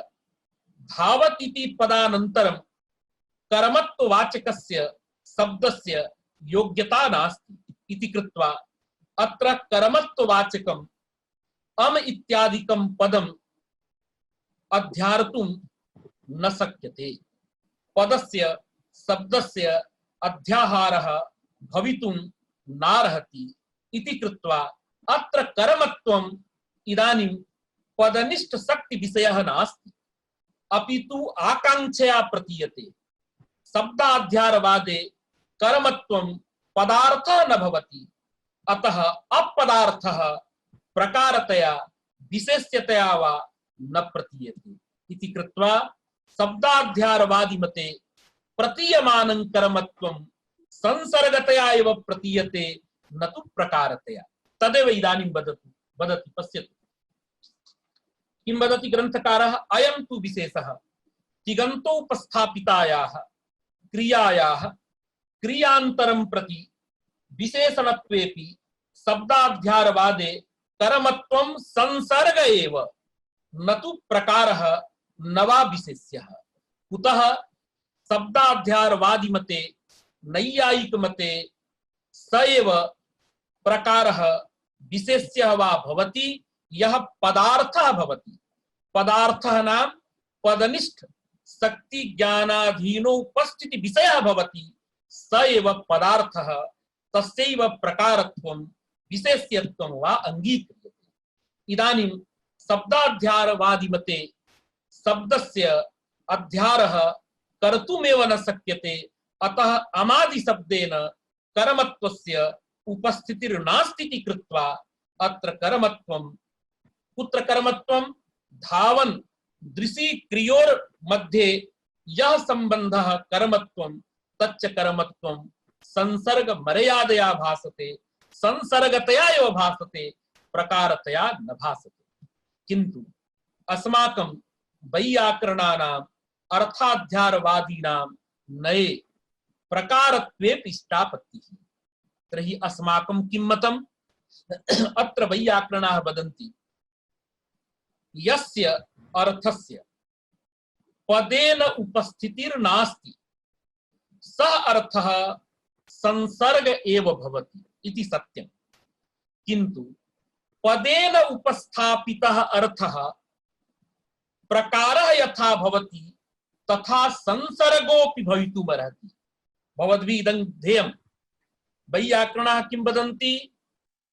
धावति इति पदानन्तरं कर्मत्ववाचकस्य शब्दस्य योग्यता नास्ति इति कृत्वा अत्र कर्मत्ववाचकम् अम इत्यादिकं पदम् अध्यार्तुं न शक्यते। पदस्य शब्दस्य अध्याहारः भवितुं नार्हति इति कृत्वा अत्र कर्मत्वम् इदानीं पदनिष्ठ शक्ति विषयः नास्ति, अपितु आकांक्षया प्रतीयते। शब्दाध्यारवादे कर्मत्वं पदार्थः न भवति, अतः अपदार्थः प्रकारतया विशेष्यतया वा न प्रतीयते इति कृत्वा शब्दाध्यारवादी मते प्रतीयमानं कर्मत्वं संसर्गतया एव प्रतीयते, न तु प्रकारतया। तदेव इदानीं वदति। पश्यतु किं वदति ग्रन्थकारः? अयं तु विशेषः तिङन्तोपस्थापितायाः क्रियायाः क्रियान्तरं प्रति विशेषणत्वेपि शब्दाध्यारवादे कर्मत्वं संसर्ग एव, न तु प्रकारः न वा विशेष्यः। कुतः? शब्दाध्यारवादी मते नैयायिक मते स एव प्रकारः विशेष्यः वा भवति यः पदार्थः भवति। पदार्थः नाम पदनिष्ठ शक्ति ज्ञानाधीनोपस्थिति विषयः भवति, स एव पदार्थः, तस्यैव प्रकारत्वं विशेष्यत्वं वा अंगीक्रियते। इदानीं शब्दाध्यारवादी मते शब्दस्य अध्यारः कर्तुमेव न शक्यते, अतः अमादि शब्देन कर्मत्वस्य उपस्थितिर्नास्ति इति कृत्वा अत्र कर्मत्वं, कुत्र कर्मत्वं? धावन् दृशि क्रियोर मध्ये यः संबंधः कर्मत्वं तच्च कर्मत्वं संसर्ग मर्यादया भासते, संसर्गतया एव भासते, प्रकारतया न भासते। किन्तु अस्माकं वैयाकरणानाम् अर्थाध्यारवादीनां नये प्रकारत्वेपि इष्टापत्तिः। तर्हि अस्माकं किं मतम्? अत्र वैयाकरणाः वदन्ति यस्य अर्थस्य पदेन उपस्थितिर्नास्ति सः अर्थः संसर्ग एव भवति इति सत्यं, किन्तु पदेन उपस्थापितः अर्थः प्रकारः यथा भवति तथा संसर्गोऽपि भवितुमर्हति। भवद्भिः इदं ध्येयम्। वैयाकरणाः किं वदन्ति?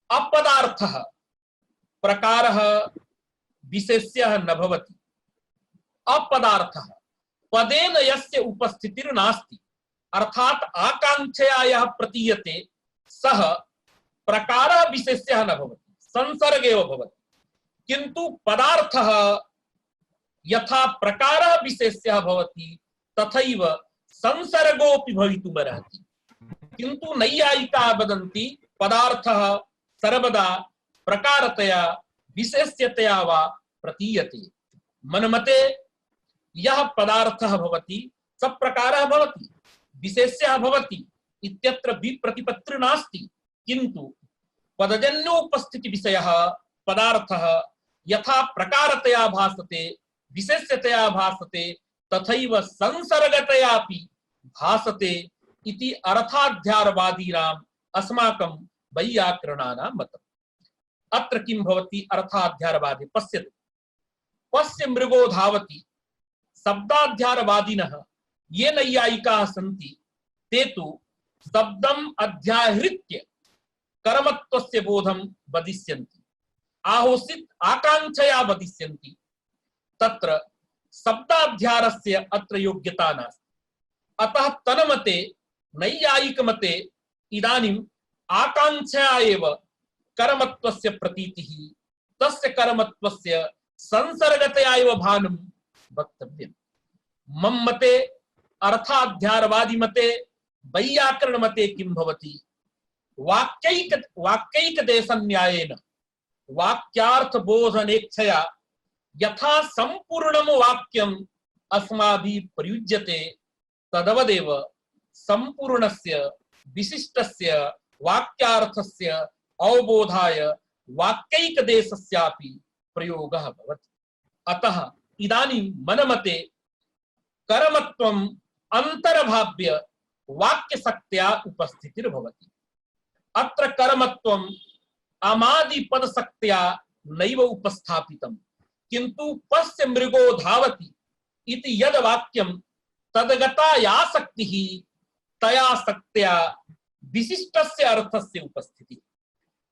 अपदार्थः प्रकारः विशेष्यः न भवति। अपदार्थः पदेन यस्य उपस्थितिर्नास्ति, अर्थात आकांक्षया यः प्रतीयते सः प्रकारः विशेष्यः न भवति, संसर्ग एव भवति। किन्तु पदार्थः यथा प्रकारः विशेष्यः भवति तथैव संसर्गोऽपि भवितुमर्हति। किन्तु नैयायिकाः वदन्ति पदार्थः सर्वदा प्रकारतया विशेष्यतया वा प्रतीयते। मन्मते यः पदार्थः भवति स प्रकारः भवति, विशेष्यः भवति इत्यत्र विप्रतिपत्तिर् नास्ति। किन्तु पदजन्योपस्थिति विषयः पदार्थः यथा प्रकारतया भासते, विशेष्यतया भासते, तथैव संसर्गतयापि भासते इति अर्थाध्यारवादीनाम् अस्माकं वैयाकरणानां मतम्। अत्र किं भवति अर्थाध्यारवादे? पश्यतु, पश्य मृगो धावति। शब्दाध्यारवादिनः ये नैयायिकाः सन्ति ते तु शब्दम् अध्याहृत्य कर्मत्वस्य बोधं वदिष्यन्ति, आहोसित आकांक्षया वदिष्यन्ति। तत्र शब्दाध्यारस्य अत्र योग्यता नास्ति। अतः तन्मते नैयायिकमते इदानीम् आकांक्षया एव कर्मत्वस्य प्रतीतिः, तस्य कर्मत्वस्य संसर्गतया एव भानं वक्तव्यम्। मम मते अर्थाध्यारवादी मते वैयाकरण मते किं भवति? वाक्यैक न्यायेन वाक्यार्थ बोधनेच्छया यथा संपूर्णं वाक्यम् अस्माभिः प्रयुज्यते तदवदेव संपूर्णस्य विशिष्टस्य वाक्यार्थस्य अवबोधाय वाक्यैकदेशस्यापि प्रयोगः भवति। अतः इदानीं मनमते कर्मत्वम् अंतर्भाव्य वाक्यशक्त्या उपस्थितिर्भवति। अत्र कर्मत्वम् अमादिपदशक्त्या नैव उपस्थापितम्, किन्तु पश्य मृगो धावति इति यद् वाक्यं तद्गता या शक्तिः तया शक्त्या विशिष्टस्य अर्थस्य उपस्थितिः।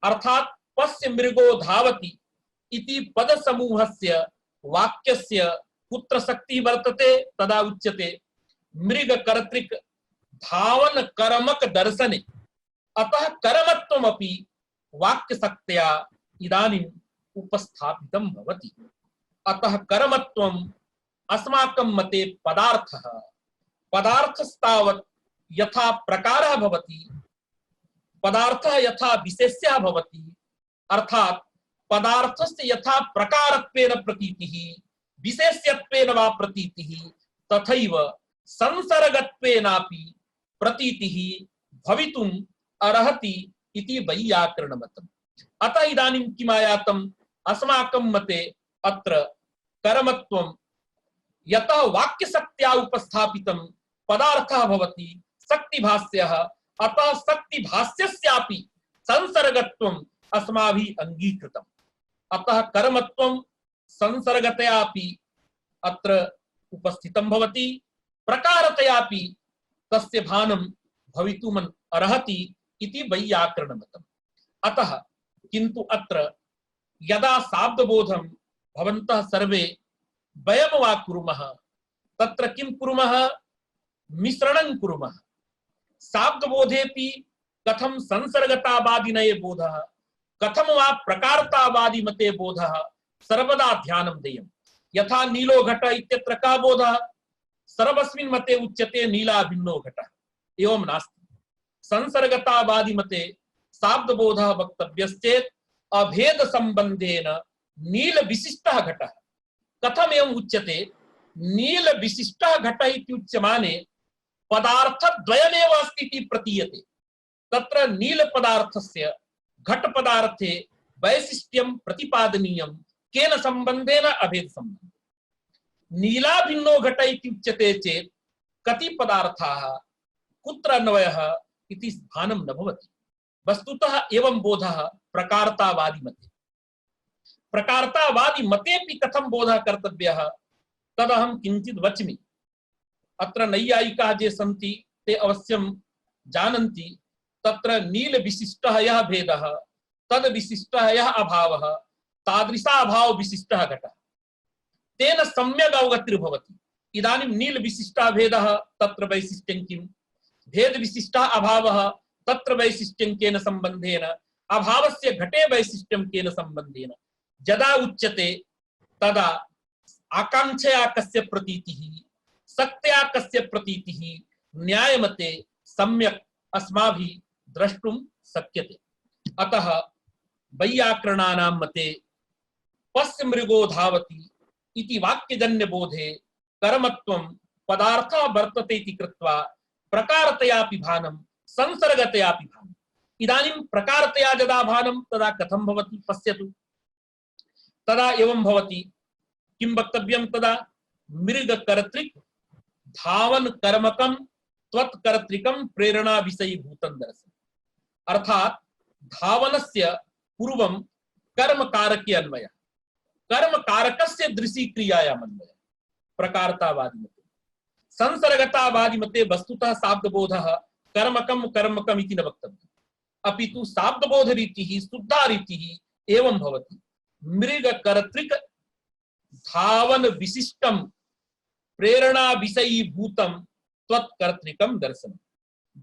अर्थात् पश्य मृगो धावति इति पदसमूहस्य वाक्यस्य कुत्र शक्तिः वर्तते तदा उच्यते मृग कर्तृक धावन कर्मक दर्शने। अतः कर्मत्वमपि वाक्यशक्त्या इदानीम् उपस्थापितं भवति। अतः कर्मत्वम् अस्माकं मते पदार्थः, पदार्थस्तावत् यथा प्रकारः भवति, पदार्थः यथा विशेष्यः भवति, अर्थात् पदार्थस्य यथा प्रकारत्वेन प्रतीतिः विशेष्यत्वेन वा प्रतीतिः तथैव संसर्गत्वेनापि प्रतीतिः भवितुम् अर्हति इति वैयाकरणमतम्। अतः इदानीं किम् आयातम्? अस्माकं मते अत्र कर्मत्वं यतः वाक्यशक्त्या उपस्थापितं पदार्थः भवति शक्तिभाष्यः, अतः शक्तिभाष्यस्यापि संसर्गत्वम् अस्माभिः अंगीकृतम्। अतः कर्मत्वं संसर्गतयापि अत्र उपस्थितं भवति, प्रकारतयापि तस्य भानं भवितुम् अर्हति इति वैयाकरणमतम्। अतः किन्तु अत्र यदा शाब्दबोधं भवन्तः सर्वे वयं वा कुर्मः, तत्र किं कुर्मः? मिश्रणं कुर्मः। शाब्दबोधेपि कथं संसर्गतावादिनये बोधः, कथं वा प्रकारतावादी मते बोधः, सर्वदा ध्यानं देयम्। यथा नीलो घट इत्यत्र का बोधः? सर्वस्मिन् मते उच्यते नीला भिन्नो घटः, एवं नास्ति। संसर्गतावादी मते शाब्दबोधः वक्तव्यश्चेत् अभेद संबंधेन नील विशिष्टः घटः। कथम एवं उच्यते? नील विशिष्टः घटः इति उच्यमाने पदार्थद्वयमेव अस्ति इति प्रतीयते। तत्र नील पदार्थस्य घट पदार्थे वैशिष्ट्यं प्रतिपादनीयं केन संबंधेन? अभेद संबंधेन। नीला भिन्नो घट इति उच्यते चेत् कति पदार्थाः कुत्र अन्वयः इति भानं न भवति। वस्तुतः एवं बोधः प्रकारतावादी मते। प्रकारतावादी मतेपि कथं बोधः कर्तव्यः तदहं किञ्चित् वच्मि। अत्र नैयायिकाः ये सन्ति ते अवश्यं जानन्ति। तत्र नील विशिष्टः यः भेदः, तद् विशिष्टः यः अभावः, तादृशाभाव विशिष्टः घटः, तेन सम्यक् अवगतिर्भवति। इदानीं नील विशिष्टः भेदः, तत्र वैशिष्ट्यं किम्? भेद विशिष्टः अभावः, तत्र वैशिष्ट्यं केन संबंधेन? अभावस्य घटे वैशिष्ट्यं केन संबंधेन? यदा उच्यते तदा आकांक्षया कस्य प्रतीतिः, शक्त्या कस्य प्रतीतिः न्यायमते सम्यक् अस्माभिः द्रष्टुं शक्यते। अतः वैयाकरणानां मते पश्य मृगो धावति इति वाक्यजन्य बोधे कर्मत्वं पदार्थः वर्तते इति कृत्वा प्रकारतयापि भानं संसर्गतयापि भानम्। इदानीं प्रकारतया यदा भानं तदा कथं भवति? पश्यतु। तदा एवं भवति, किं वक्तव्यं तदा? मृग कर्तृक धावन कर्मकम त्वत्कर्तृकम प्रेरणा विषयी भूतं दर्शन। अर्थात धावनस्य पूर्वं कर्म कारके अन्वय, कर्म कारकस्य दृशि क्रियायाम् अन्वय प्रकारतावादी मते। संसर्गतावादी मते वस्तुतः शाब्दबोधः कर्मकम कर्मकम इति न वक्तव्यम्, अपितु शाब्दबोध रीतिः शुद्धा रीतिः एवं भवति। मृग कर्तृक धावन विशिष्टम प्रेरणा विषयी भूतं त्वत्कर्तृकम दर्शनम्।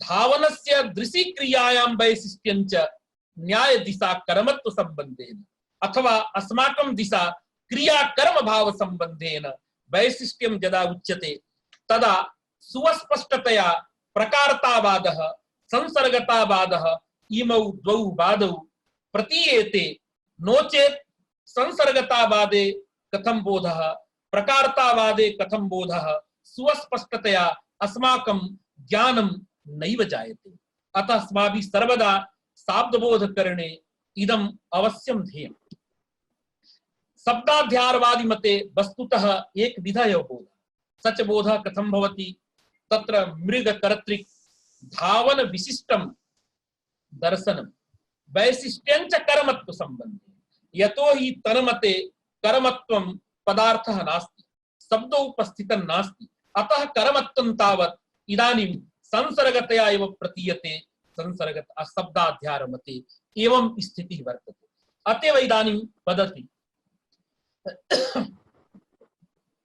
धावनस्य दृशि क्रियायां वैशिष्ट्यं च न्याय दिशा कर्मत्व संबंधेन अथवा अस्माकं दिशा क्रिया कर्म भाव संबंधेन वैशिष्ट्यं यदा उच्यते तदा सुस्पष्टतया प्रकारतावादः संसर्गतावादः इमौ द्वौ वादौ प्रतीयेते। नो चेत् संसर्गतावादे कथं बोधः, प्रकारतावादे कथं बोधः, सुस्पष्टतया अस्माकं ज्ञानं नैव जायते। अतः अस्माभिः सर्वदा शाब्दबोध करणे इदम् अवश्यं ध्येयम्। शब्दाध्यारवादी मते वस्तुतः एक विधः बोध। सच बोधः कथं भवति? तत्र मृग कर्तृक धावन विशिष्टं दर्शनं वैशिष्ट्यं च कर्मत्व संबंधे। यतो हि तन्मते कर्मत्वं पदार्थः नास्ति, शब्दोपस्थितं नास्ति, अतः कर्मत्वं तावत् इदानीं संसर्गतया एव प्रतीयते। संसर्गत शब्दाध्यार मते एवं स्थितिः वर्तते। अतएव इदानीं वदति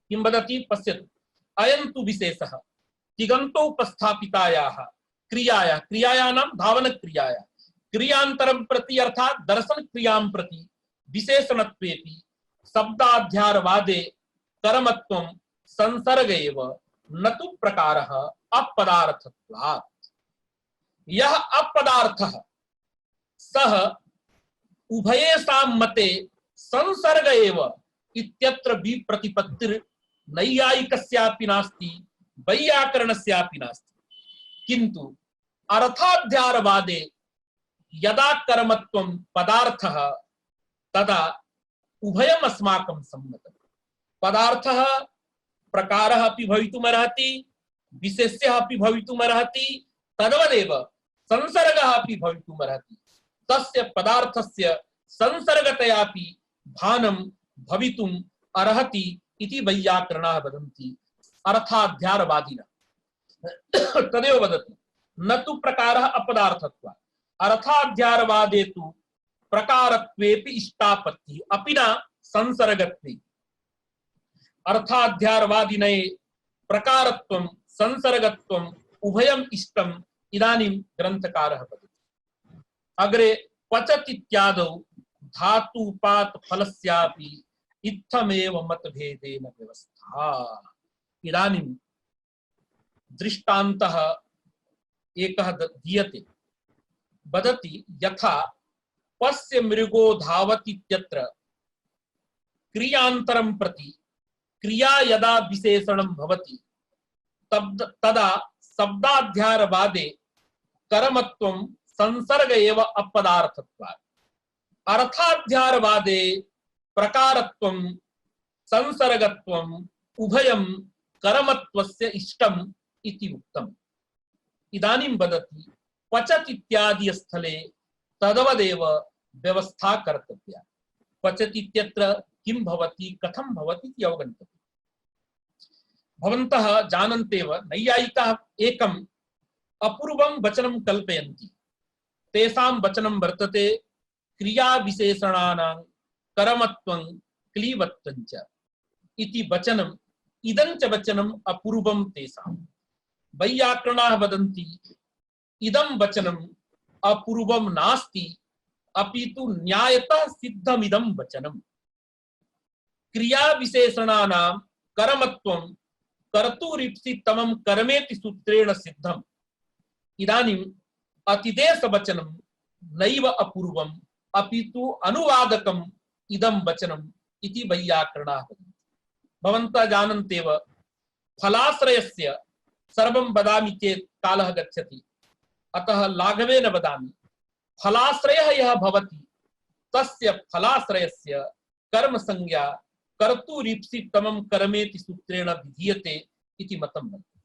किं वदति पश्यतु। अयं तु विशेषः तिगन्तोपस्थापितायाः क्रियायाः, क्रियायाः नाम धावन क्रियायाः क्रियान्तरं प्रति अर्थात दर्शन क्रियां प्रति विशेषणत्वेपि शब्दाध्यारवादे कर्मत्वं संसर्ग एव न तु प्रकारः अपदार्थत्वात्। यह अपदार्थः सः उभयेषां मते संसर्ग एव इत्यत्र विप्रतिपत्तिर् नैयायिकस्यापि नास्ति वैयाकरणस्यापि नास्ति। किन्तु अर्थाध्यारवादे यदा कर्मत्वं पदार्थः तदा उभयम् अस्माकं सम्मतम्। पदार्थः प्रकारः अपि भवितुमर्हति, विशेष्यः अपि भवितुमर्हति, तद्वदेव संसर्गः अपि भवितुमर्हति। तस्य पदार्थस्य संसर्गतयापि भानं भवितुम् अर्हति इति वैयाकरणाः वदन्ति अर्थाध्यारवादिनः। तदेव वदति न तु प्रकारः अपदार्थत्वात्। अर्थाध्यारवादे तु प्रकारत्वेपि इष्टापत्तिः अपि न संसर्गत्वे। अर्थाध्यारवादिने प्रकारत्वं संसर्गत्वम् उभयम् इष्टम् इदानीं ग्रन्थकारः वदति। अग्रे पचत् इत्यादौ धातुपात फलस्यापि इत्थमेव मतभेदेन व्यवस्था। इदानीं दृष्टान्तः एकः दीयते। वदति यथा पश्य मृगो धावति इत्यत्र क्रियान्तरं प्रति क्रिया यदा विशेषणं भवति तदा शब्दाध्यारवादे कर्मत्वं संसर्ग एव अपदार्थत्वात्। अर्थाध्यारवादे प्रकारत्वं संसर्गत्वम् उभयं कर्मत्वस्य इष्टम् इति उक्तम्। इदानीं वदति पचत् इत्यादि स्थले तद्वदेव व्यवस्था कर्तव्या। पचत् इत्यत्र किं भवति कथं भवति इति अवगन्तव्यम्। भवन्तः जानन्तेव नैयायिकाः एकम् अपूर्वं वचनं कल्पयन्ति। तेषां वचनं वर्तते क्रिया विशेषणानां कर्मत्वं क्लीवत्वं च इति वचनम्। इदं च वचनम् अपूर्वं तेषां। वैयाकरणाः वदन्ति इदं वचनम् अपूर्वं नास्ति अपितु न्यायतः सिद्धमिदं वचनम्। क्रिया विशेषणानां कर्मत्वं कर्तुरीप्सितमं कर्मेति सूत्रेण सिद्धम्। इदानीम् अतिदेश वचनं नैव अपूर्वम् अपितु अनुवादकम् इदं वचनम् इति वैयाकरणाः वदन्ति। भवन्तः जानन्तेव फलाश्रयस्य सर्वं वदामि चेत् कालः गच्छति, अतः लाघवेन वदामि। फलाश्रयः यः भवति तस्य फलाश्रयस्य कर्म संज्ञा कर्तुरीप्सितमं कर्मेति सूत्रेण विधीयते इति मतं वर्तते।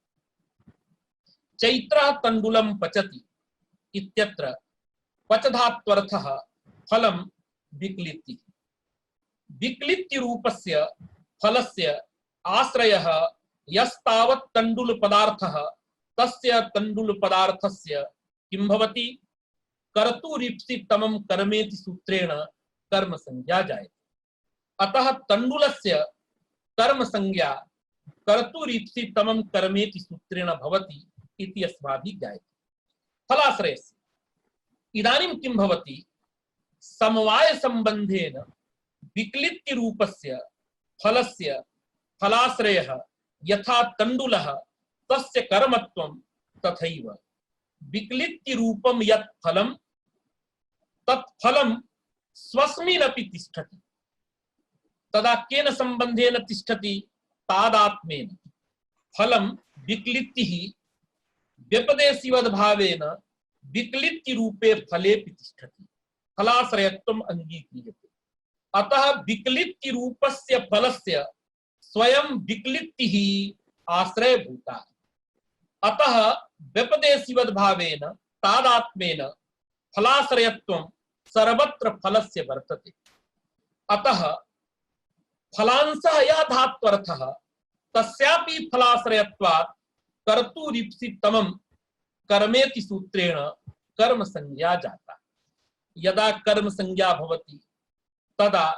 चैत्रः तण्डुलं पचति इत्यत्र पचधात्वर्थः फलं विक्लित्तिः। विक्लित्ति रूपस्य फलस्य आश्रयः यस्तावत् तण्डुल पदार्थः तस्य तण्डुल पदार्थस्य किं भवति? कर्तुरीप्सितमं कर्मेति सूत्रेण कर्म संज्ञा जायते। अतः तण्डुलस्य कर्म संज्ञा कर्तुरीप्सितमं कर्मेति सूत्रेण भवति इति अस्माभिः ज्ञायते। फलाश्रयस्य इदानीं किं भवति? समवाय संबंधेन विक्लित्ति रूपस्य फलस्य फलाश्रयः यथा तण्डुलः तस्य कर्मत्वं तथैव विक्लित्ति रूपं यत् फलं तत् फलं स्वस्मिन्नपि तिष्ठति। तदा केन संबंधेन तिष्ठति? तादात्म्येन। फलं विक्लित्तिः व्यपदेशिवद्भावेन विक्लित्ति रूपे फलेपि तिष्ठति। फलाश्रयत्वम् अंगीक्रियते। अतः विक्लित्ति रूपस्य फलस्य स्वयं विक्लित्तिः आश्रयभूता। अतः व्यपदेशिवद्भावेन तादात्म्येन फलाश्रयत्वं सर्वत्र फलस्य वर्तते। अतः फलांशः यः धात्वर्थः तस्यापि फलाश्रयत्वात् कर्तुरीप्सितमं कर्मेति सूत्रेण कर्म संज्ञा जाता। यदा कर्म संज्ञा भवति तदा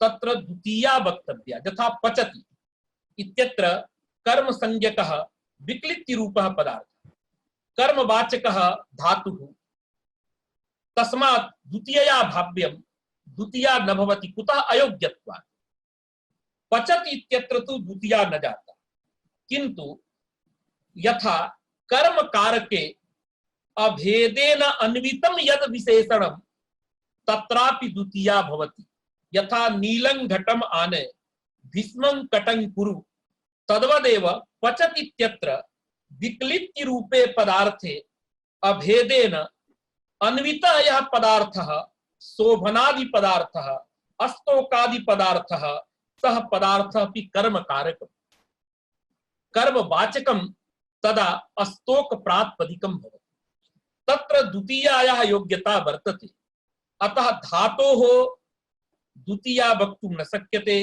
तत्र द्वितीया वक्तव्या। यथा पचति इत्यत्र कर्म संज्ञकः विक्लित्ति रूपः पदार्थः, कर्मवाचकः धातुः, तस्मात् द्वितीया भाव्यं, द्वितीया न भवति। कुतः? अयोग्यत्वात्। पचति इत्यत्र तु द्वितीया न जाता, किंतु यथा कर्म कारके अभेदेन अन्वितं यद विशेषणं तत्रापि द्वितीया भवति। यथा नीलं घटम आनय भीष्मं कटं कुरु तद्वदेव पचति इत्यत्र विक्लित्ति रूपे पदार्थे अभेदेन अन्वितः यः पदार्थः शोभनादि पदार्थः अस्तोकादि पदार्थः सः पदार्थः अपि कर्म कारकं कर्मवाचकं तदा अस्तोक प्रातिपदिकं भवति। तत्र द्वितीयायाः योग्यता वर्तते। अतः धातोः द्वितीया वक्तुं न शक्यते,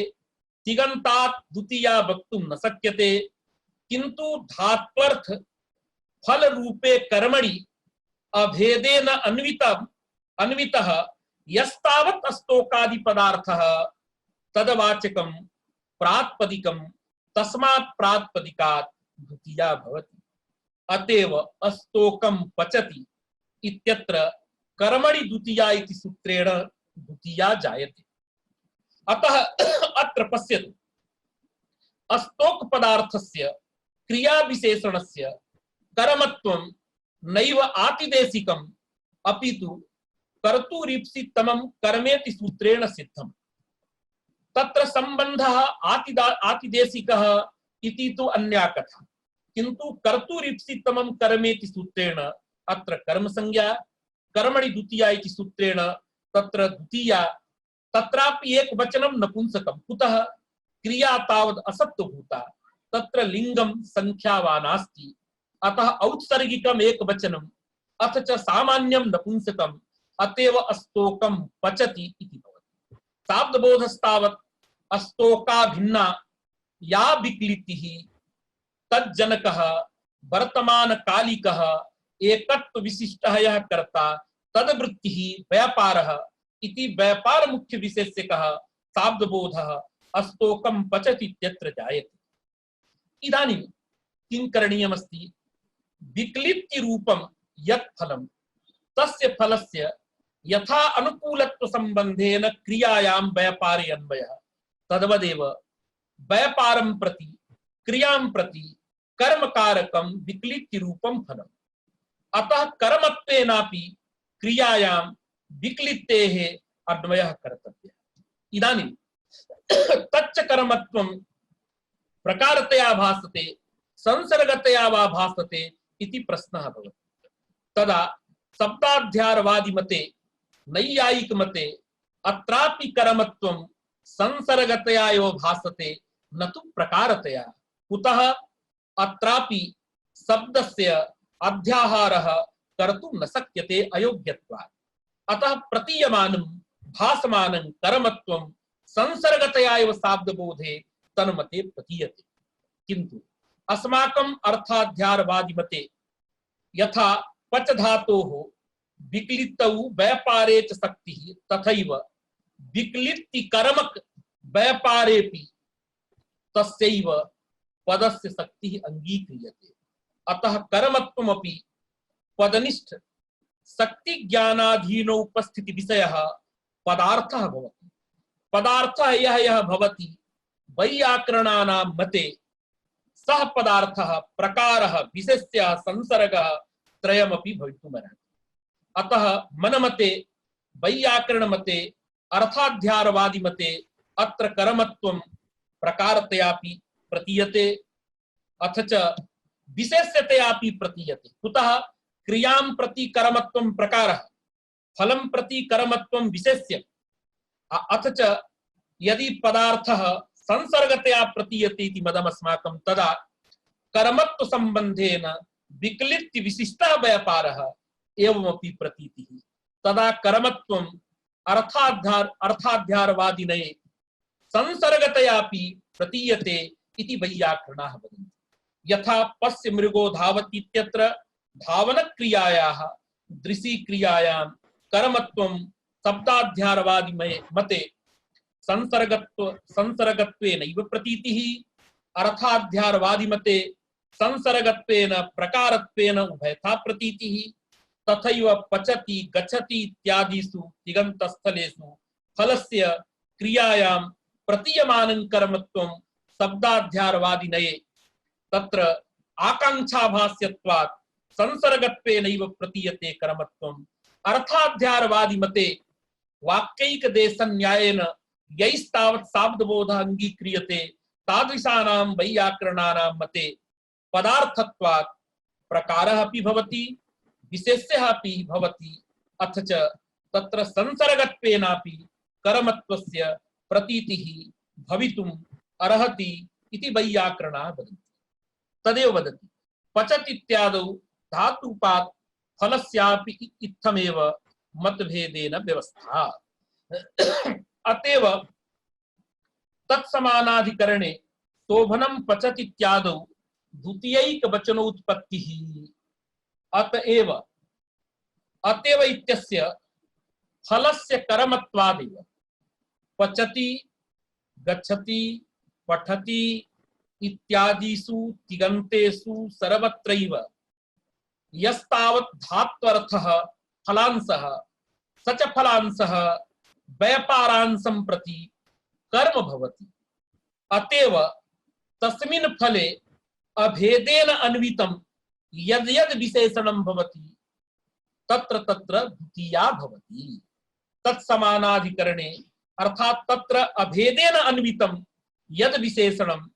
तिङन्तात् द्वितीया वक्तुं न शक्यते, किंतु धात्वर्थ फल रूपे कर्मणि अभेदेन अन्वितः यस्तावत् अस्तोकादि पदार्थः तदवाचकं प्रातिपदिकं तस्मात् प्रातिपदिकात् द्वितीया भवति। अतएव अस्तोकं पचति इत्यत्र कर्मणि द्वितीया इति सूत्रेण द्वितीया जायते। अतः अत्र पश्यतु, अस्तोक पदार्थस्य क्रिया विशेषणस्य कर्मत्वं नैव आतिदेशिकम् अपितु कर्तुरीप्सितमं कर्मेति सूत्रेण सिद्धम्। तत्र संबंधः आतिदेशिकः इति तु अन्या कथा, किंतु कर्तुरीप्सितमं कर्मेति सूत्रेण अत्र कर्म संज्ञा, कर्मणि द्वितीया इति सूत्रेण तत्र द्वितीया, तत्रापि एक वचनं नपुंसकं। कुतः? क्रिया तावद् असत्वभूता, तत्र लिंगं संख्या वा नास्ति। अतः औत्सर्गिकम् एक वचनम् अथ च सामान्यं नपुंसकम्, अतएव अस्तोकं पचति इति भवति। शाब्दबोधस्तावत् अस्तोका भिन्ना या विक्लित्तिः तज्जनकः वर्तमानकालिकः एकत्व विशिष्टः यः कर्ता तद्वृत्तिः व्यापारः इति व्यापार मुख्य विशेष्यकः शाब्दबोधः अस्तोकं पचति इत्यत्र जायते। इदानीं किं करणीयमस्ति? विक्लित्ति रूपं यत् फलं तस्य फलस्य यथा अनुकूलत्व संबंधेन क्रियायां व्यापारे अन्वयः तद्वदेव व्यापारं प्रति क्रियां प्रति कर्मकारकं विक्लित्ति रूपं फलम्। अतः कर्मत्वेनापि क्रियायां विक्लित्तेः अन्वयः कर्तव्यः। इदानीं तच्च कर्मत्वं प्रकारतया भासते संसर्गतया वा भासते इति प्रश्नः भवति। तदा शब्दाध्यारवादी मते नैयायिक मते अत्रापि कर्मत्वं संसर्गतया एव भासते न तु प्रकारतया। कुतः? अत्रापि शब्दस्य अध्याहारः कर्तुं न शक्यते अयोग्यत्वात्। अतः प्रतीयमानं भासमानं कर्मत्वं संसर्गतया एव शाब्दबोधे तन्मते प्रतीयते। किन्तु अस्माकम् अर्थाध्यारवादी मते यथा पच धातोः विक्लितौ व्यापारे च शक्तिः तथैव विक्लित्ति कर्मक व्यापारेपि तस्यैव पदस्य शक्तिः अंगीक्रियते। अतः कर्मत्वमपि पदनिष्ठ शक्ति ज्ञानाधीनो उपस्थिति विषयः पदार्थः भवति। पदार्थः यः भवति वैयाकरणानां मते सः पदार्थः प्रकारः विशेष्यः संसर्गः त्रयमपि भवितुमर्हति। अतः मनमते वैयाकरण मते अर्थाध्यारवादी मते अत्र कर्मत्वं प्रकारतयापि प्रतीयते अथ च विशेष्यतयापि प्रतीयते। कुतः क्रियां प्रति कर्मत्वं प्रकारः, फलं प्रति कर्मत्वं विशेष्य, अथ च यदि पदार्थः संसर्गतया प्रतीयते इति मदमस्माकं तदा कर्मत्व संबंधेन विक्लित्ति विशिष्टः व्यापारः एवमपि प्रतीतिः। तदा कर्मत्वं अर्थाध्यारवादिने संसर्गतयापि प्रतीयते इति वैयाकरणाः वदन्ति। यथा पश्य मृगो धावति इत्यत्र धावनक्रियायाः दृशिक्रियायां कर्मत्वं शब्दाध्यारवादी मते संसर्गत्वेनैव प्रतीतिः, अर्थाध्यारवादी मते संसर्गत्वेन प्रकारत्वेन उभयथा प्रतीतिः। तथैव पचति गच्छति इत्यादिषु तिङन्तस्थलेषु फलस्य क्रियायां प्रतीयमानं कर्मत्वं शब्दाध्यारवादिनये तत्र आकांक्षाभास्यत्वात् संसर्गत्वेनैव प्रतीयते कर्मत्वम्। अर्थाध्यारवादी मते वाक्यैकदेशन्यायेन यैस्तावत् शाब्दबोधः अंगीक्रियते तादृशानां वैयाकरणानां मते पदार्थत्वात् प्रकारः अपि भवति, विशेष्यः अपि भवति, अथ च तत्र संसर्गत्वेनापि कर्मत्वस्य प्रतीतिः भवितुम् अर्हति इति वैयाकरणाः वदन्ति। तदेव वदति पचत् इत्यादौ धातुपात् फलस्यापि इत्थमेव मतभेदेन व्यवस्था। अतएव तत्समानाधिकरणे शोभनं पचत् इत्यादौ द्वितीयैक वचनोत्पत्तिः। अतएव इत्यस्य फलस्य कर्मत्वादेव पचति गच्छति पठति इत्यादिषु तिङन्तेषु सर्वत्रैव यस्तावत् धात्वर्थः फलांशः स च फलांशः व्यापारांशं प्रति कर्म भवति। अतएव तस्मिन् फले अभेदेन अन्वितं यद् यद् विशेषणं भवति तत्र तत्र द्वितीया भवति। तत्समानाधिकरणे अर्थात् तत्र अभेदेन अन्वितं यद् विशेषणं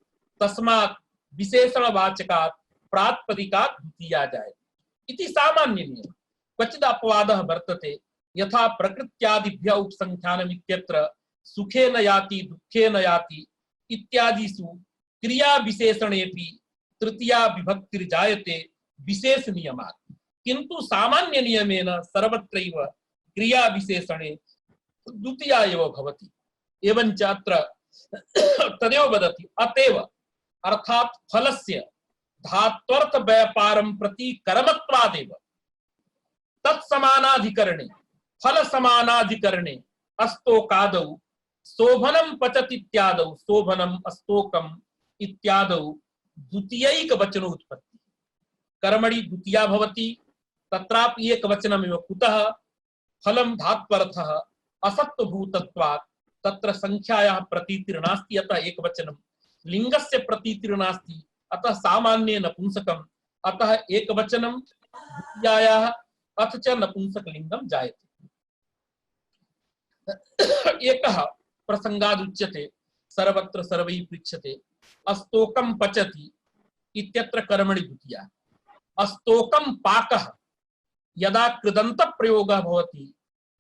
तस्मात् विशेषणवाचकात् प्रातिपदिकात् द्वितीया जायते इति सामान्य नियम। क्वचिद् अपवादः वर्तते, यथा प्रकृत्यादिभ्यः उपसंख्यानम् इत्यत्र सुखेन याति दुःखेन याति इत्यादिषु क्रिया विशेषणेपि तृतीया विभक्तिर्जायते विशेष नियमात्। किंतु सामान्य नियमेन सर्वत्रैव क्रिया विशेषणे द्वितीया एव भवति। एवञ्च अत्र तदेव वदति अतएव अर्थात् फलस्य धात्वर्थ व्यापारं प्रति कर्मत्वादेव तत्समानाधिकरणे फल समानाधिकरणे अस्तोकादौ शोभनं पचत् इत्यादौ शोभनम् अस्तोकम् इत्यादौ द्वितीयैक वचनोत्पत्ति कर्मणि द्वितीया भवति। तत्रापि एक वचनमेव। कुतः फलं धात्वर्थः असत्त्वभूतत्वात् तत्र संख्यायाः प्रतीतिर्नास्ति, अतः एकवचनं। लिंगस्य प्रतीतिर्नास्ति, अतः सामान्ये नपुंसकम्, अतः एकवचनं द्वितीयायाः अथ च नपुंसकलिंगं जायते। एकः प्रसंगादुच्यते सर्वत्र सर्वैः पृच्छ्यते अस्तोकं पचति इत्यत्र कर्मणि द्वितीया। अस्तोकं पाकः यदा कृदन्त प्रयोगः भवति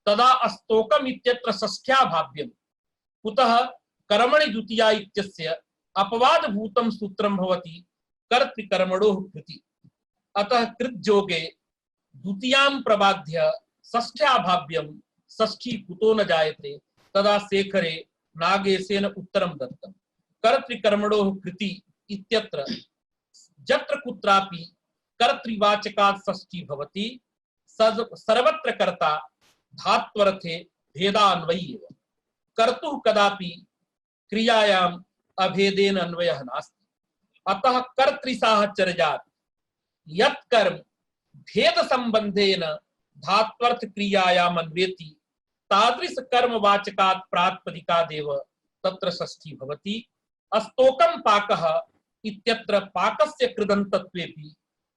तदा अस्तोकम् इत्यत्र षष्ठ्या भाव्यम्। कुतः कर्मणि द्वितीया इत्यस्य अपवादभूतं सूत्रं भवति कर्तृकर्मणोः कृति। अतः कृज्योगे द्वितीयां प्रबाध्य षष्ठ्या भाव्यं षष्ठी कुतो न जायते तदा शेखरे नागेशेन उत्तरं दत्तं कर्तृकर्मणोः कृति इत्यत्र यत्र कुत्रापि कर्तृवाचकात् षष्ठी भवति सर्वत्र कर्ता धात्वरथे भेदान्वयी एव कर्तुः कदापि क्रियायाम् अभेदेन अन्वयः नास्ति अतः कर्तृसाहचर्यात् यत् कर्म भेद संबंधेन धात्वर्थ क्रियायाम् अन्वेति तादृश कर्मवाचकात् प्रातिपदिकादेव तत्र षष्ठी भवति अस्तोकं पाकः इत्यत्र पाकस्य कृदन्तत्वेपि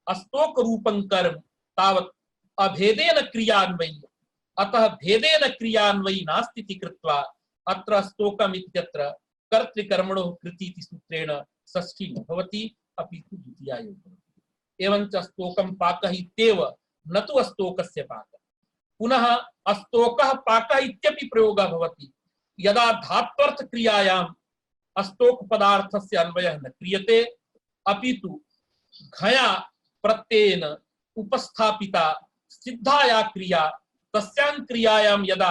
अस्तोक रूपं कर्म तावत् अभेदेन क्रियान्वयी अतः भेदेन क्रियान्वयी नास्ति इति कृत्वा अत्र स्तोकम् इत्यत्र कर्तृकर्मणोः कृति इति सूत्रेण षष्ठी न भवति अपि तु द्वितीया एव भवति एवञ्च स्तोकं पाकः इत्येव न तु अस्तोकस्य पाकः पुनः अस्तोकः पाकः इत्यपि प्रयोगः भवति यदा धात्वर्थ क्रियायाम् अस्तोक पदार्थस्य अन्वयः न क्रियते अपि तु घया प्रत्ययेन उपस्थापिता सिद्धाया क्रिया तस्यां क्रियायां यदा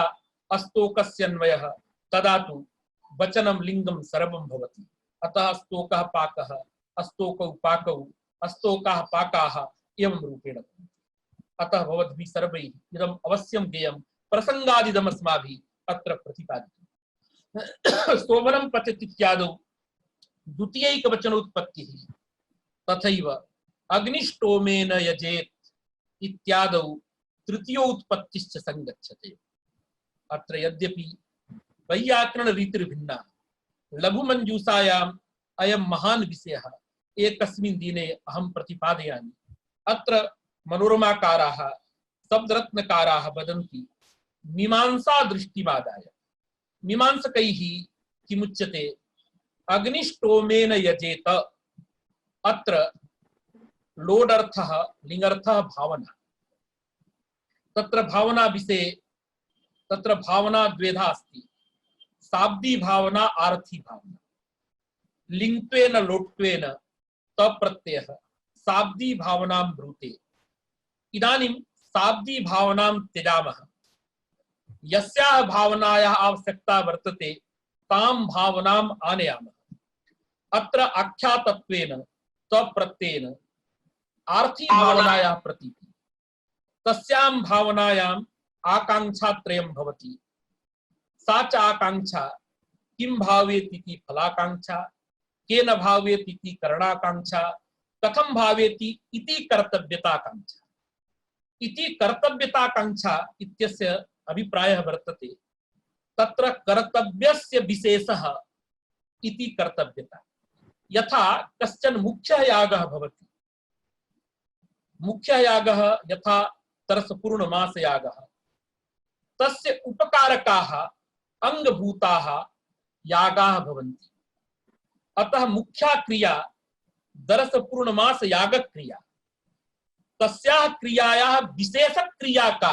अस्तोकस्य अन्वयः तदा तु वचनं लिंगं सर्वं भवति अतः स्तोकः पाकः अस्तोकौ पाकौ अस्तोकाः पाकाः एवं रूपेण भवन्ति अतः भवद्भिः सर्वैः इदम् अवश्यं ज्ञेयं प्रसंगादिदम् अस्माभिः अत्र प्रतिपादितं सोमनं पचति इत्यादौ द्वितीयैकवचनोत्पत्तिः तथैव अग्निष्टोमेन यजेत् इत्यादौ तृतीयोत्पत्तिश्च संगच्छते अत्र यद्यपि वैयाकरण रीतिर्भिन्ना लघुमंजूषायाम् अयं महान् विषयः एकस्मिन् दिने अहं प्रतिपादयामि अत्र मनोरमाकाराः शब्दरत्नकाराः वदन्ति मीमांसा दृष्टिमादाय मीमांसकैः किमुच्यते अग्निष्टोमेन यजेत अत्र लोडर्थः लिङ्गर्थः भावना तत्र भावना विषये तत्र भावना द्वेधा अस्ति शाब्दी भावना आर्थी भावना लिङ्त्वेन लोट्त्वेन तप्रत्ययः शाब्दी भावनां ब्रूते इदानीं शाब्दी भावनां त्यजामः यस्याः भावनायाः आवश्यकता वर्तते तां भावनाम् आनयामः अत्र आख्यातत्वेन तप्रत्ययेन आर्थी भावनायाः प्रतीतिः तस्यां भावनायाम् आकांक्षा त्रयं भवति सा च आकांक्षा किं भावेत् इति फलाकांक्षा केन भावेत् इति करणाकांक्षा कथं भावेत् इति कर्तव्यताकांक्षा इति कर्तव्यताकांक्षा इत्यस्य अभिप्रायः वर्तते तत्र कर्तव्यस्य विशेषः इति कर्तव्यता यथा कश्चन मुख्यः यागः भवति मुख्यः यागः यथा तरसपूर्णमासयागः तस्य उपकारकाः अंगभूताः यागाः भवन्ति अतः मुख्या क्रिया दरसपूर्णमास याग क्रिया तस्याः क्रियायाः विशेष क्रिया का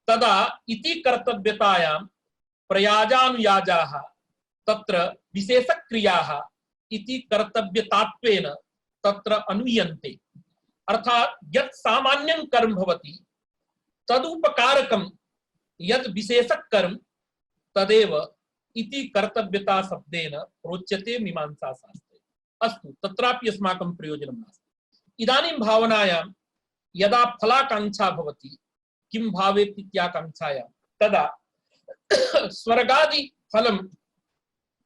तदा इति कर्तव्यतायां प्रयाजानुयाजाः तत्र विशेष क्रियाः इति कर्तव्यतात्वेन तत्र अनुयन्ते अर्थात यत् सामान्यं कर्म भवति तदुपकारकं यत् विशेषक कर्म तदेव इति कर्तव्यता शब्देन प्रोच्यते मीमांसा शास्त्रे अस्तु तत्रापि अस्माकं प्रयोजनं नास्ति इदानीं भावनायां यदा फलाकांक्षा भवति किं भावेत् इत्याकांक्षायां तदा स्वर्गादि फलं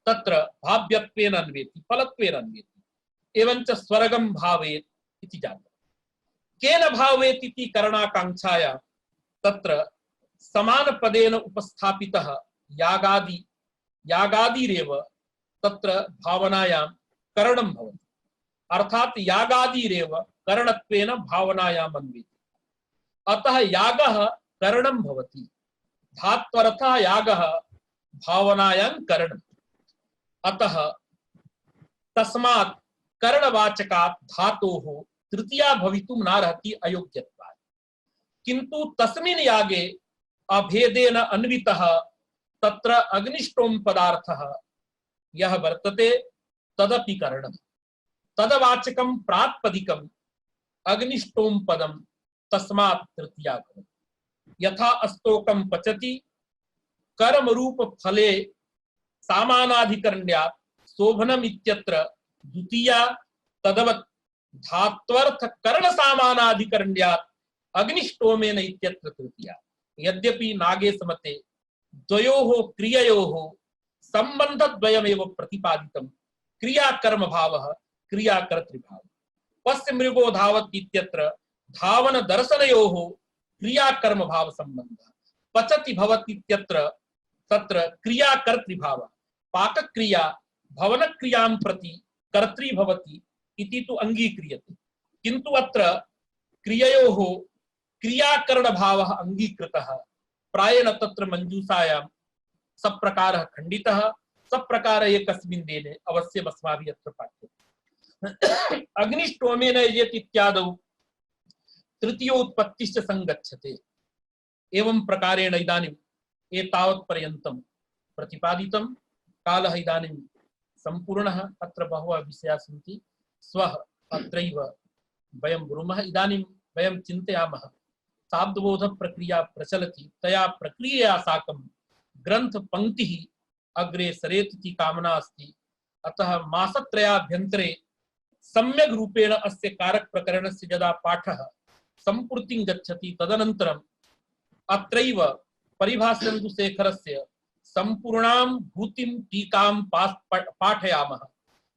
तत्र भाव्यत्वेन अन्वेति फलत्वेन अन्वेति एवञ्च स्वर्गं भावेत् इति जातम् केन भावेत् इति करणाकांक्षायां तत्र समानपदेन उपस्थापितः यागादिरेव तत्र भावनायां करणं भवति अर्थात यागादिरेव करणत्वेन भावनायाम् अन्वेति अतः यागः करणं भवति धात्वर्थः यागः भावनायां करणम् अतः तस्मात् करणवाचकात् धातोः तृतीया भवितुं नार्हति अयोग्यत्वात् किन्तु तस्मिन् यागे अभेदेन अन्वितः तत्र अग्निष्टोम पदार्थः यः वर्तते तदपि करणम् तदवाचकं प्रातिपदिकं अग्निष्टोम पदम तस्मात् तृतीया भवति। यथा अस्तोकम पचति कर्म रूप फले सामानाधिकरण्यात् शोभनम इत्यत्र द्वितीया तदवत् धात्वर्थ कर्ण सामानाधिकरण्यात् अग्निष्टोमेन इत्यत्र तृतीया। यद्यपि नागेश मते द्वयोः क्रिययोः संबन्धद्वयमेव प्रतिपादितं क्रिया कर्म भावः क्रिया कर्तृ भावः। पश्य मृगो धावत् इत्यत्र धावन दर्शनयोः क्रिया कर्म भाव संबंधः। पचति भवति इत्यत्र तत्र क्रिया कर्तृ भावः। पाक क्रिया भवन क्रियां प्रति कर्तृ भवति इति तु अंगीक्रियते, किंतु अत्र क्रिययोः क्रियाकरण भावः अंगीकृतः। प्रायेण तत्र मंजूषायां सप्रकारः खण्डितः, सप्रकारः एकस्मिन् दिने अवश्यम् अस्माभिः अत्र पाठ्यते। अग्निष्टोमेन यत् इत्यादौ तृतीयोत्पत्तिश्च संगच्छते। एवं प्रकारेण इदानीम् एतावत् पर्यन्तं प्रतिपादितं। कालः इदानीं सम्पूर्णः। अत्र बहवः विषयाः सन्ति। श्वः अत्रैव वयं ब्रूमः। इदानीं वयं चिन्तयामः शाब्दबोध प्रक्रिया प्रचलति, तया प्रक्रियया साकं ग्रंथ पंक्तिः अग्रे सरेत् इति कामना अस्ति। अतः मासत्रयाभ्यन्तरे सम्यक् रूपेण अस्य कारक प्रकरणस्य यदा पाठः संपूर्तिं गच्छति, तदनन्तरम् अत्रैव परिभाषेन्दुशेखरस्य संपूर्णां भूतिं टीकां पाठयामः।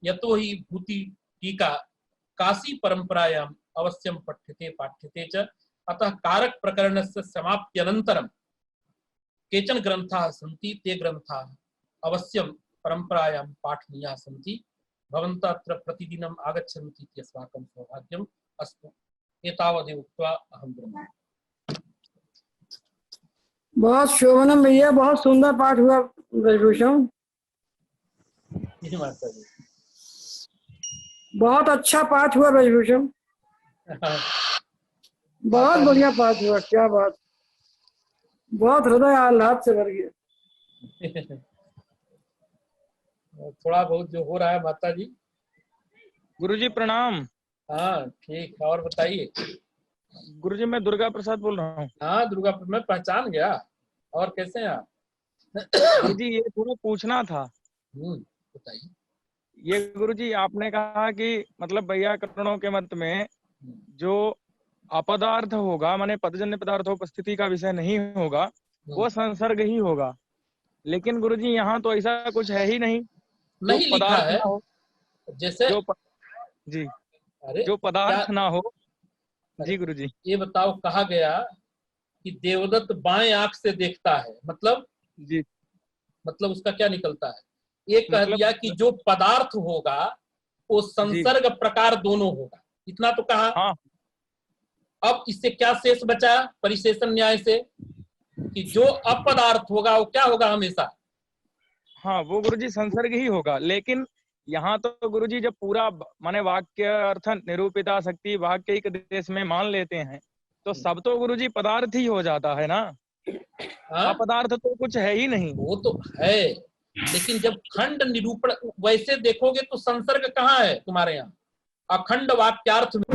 यतो हि भूति टीका काशी परंपरायाम् अवश्यं पठ्यते पाठ्यते च। अतः कारक प्रकरणस्य समाप्त्यनन्तरं केचन ग्रन्थाः सन्ति, ते ग्रन्थाः अवश्यं परंपरायां पाठनीयाः सन्ति। भवन्तः अत्र प्रतिदिनम् आगच्छन्ति इति अस्माकं सौभाग्यम्। अस्तु, एतावदेव उक्त्वा अहं विरमामि। बहुत शोभनम भैया, बहुत सुंदर पाठ हुआ ब्रजभूषण। बहुत अच्छा पाठ हुआ ब्रजभूषण, बहुत बढ़िया पाठ हुआ। क्या बात, बहुत हृदय आह्लाद से भर गया। थोड़ा बहुत जो हो रहा है माता जी। गुरुजी प्रणाम। हाँ ठीक, और बताइए। गुरुजी मैं दुर्गा प्रसाद बोल रहा हूँ। हाँ दुर्गा, मैं पहचान गया। और कैसे हैं आप? गुरुजी ये थोड़ा पूछना था। बताइए। ये गुरुजी आपने कहा कि मतलब वैयाकरणों के मत में जो अपदार्थ होगा, माने पदजन्य पदार्थोपस्थिति का विषय नहीं होगा, वो संसर्ग ही होगा। लेकिन गुरुजी यहाँ तो ऐसा कुछ है ही नहीं। नहीं लिखा है जैसे जी। अरे जो पदार्थ ना हो। जी गुरुजी। ये बताओ, कहा गया कि देवदत्त बाएं आंख से देखता है, मतलब जी, मतलब उसका क्या निकलता है? ये कह दिया कि जो पदार्थ होगा वो संसर्ग प्रकार दोनों होगा, इतना तो कहा। हाँ। अब इससे क्या शेष बचा परिशेषण न्याय से, कि जो अपदार्थ होगा वो क्या होगा हमेशा? हाँ वो गुरुजी संसर्ग ही होगा। लेकिन यहाँ तो गुरुजी जब पूरा माने वाक्य अर्थ निरूपिता शक्ति वाक्य एक देश में मान लेते हैं तो सब तो गुरुजी पदार्थ ही हो जाता है ना। अपदार्थ तो कुछ है ही नहीं। वो तो है, लेकिन जब खंड निरूपण वैसे देखोगे तो संसर्ग कहाँ है तुम्हारे यहाँ? अखंड वाक्यार्थ में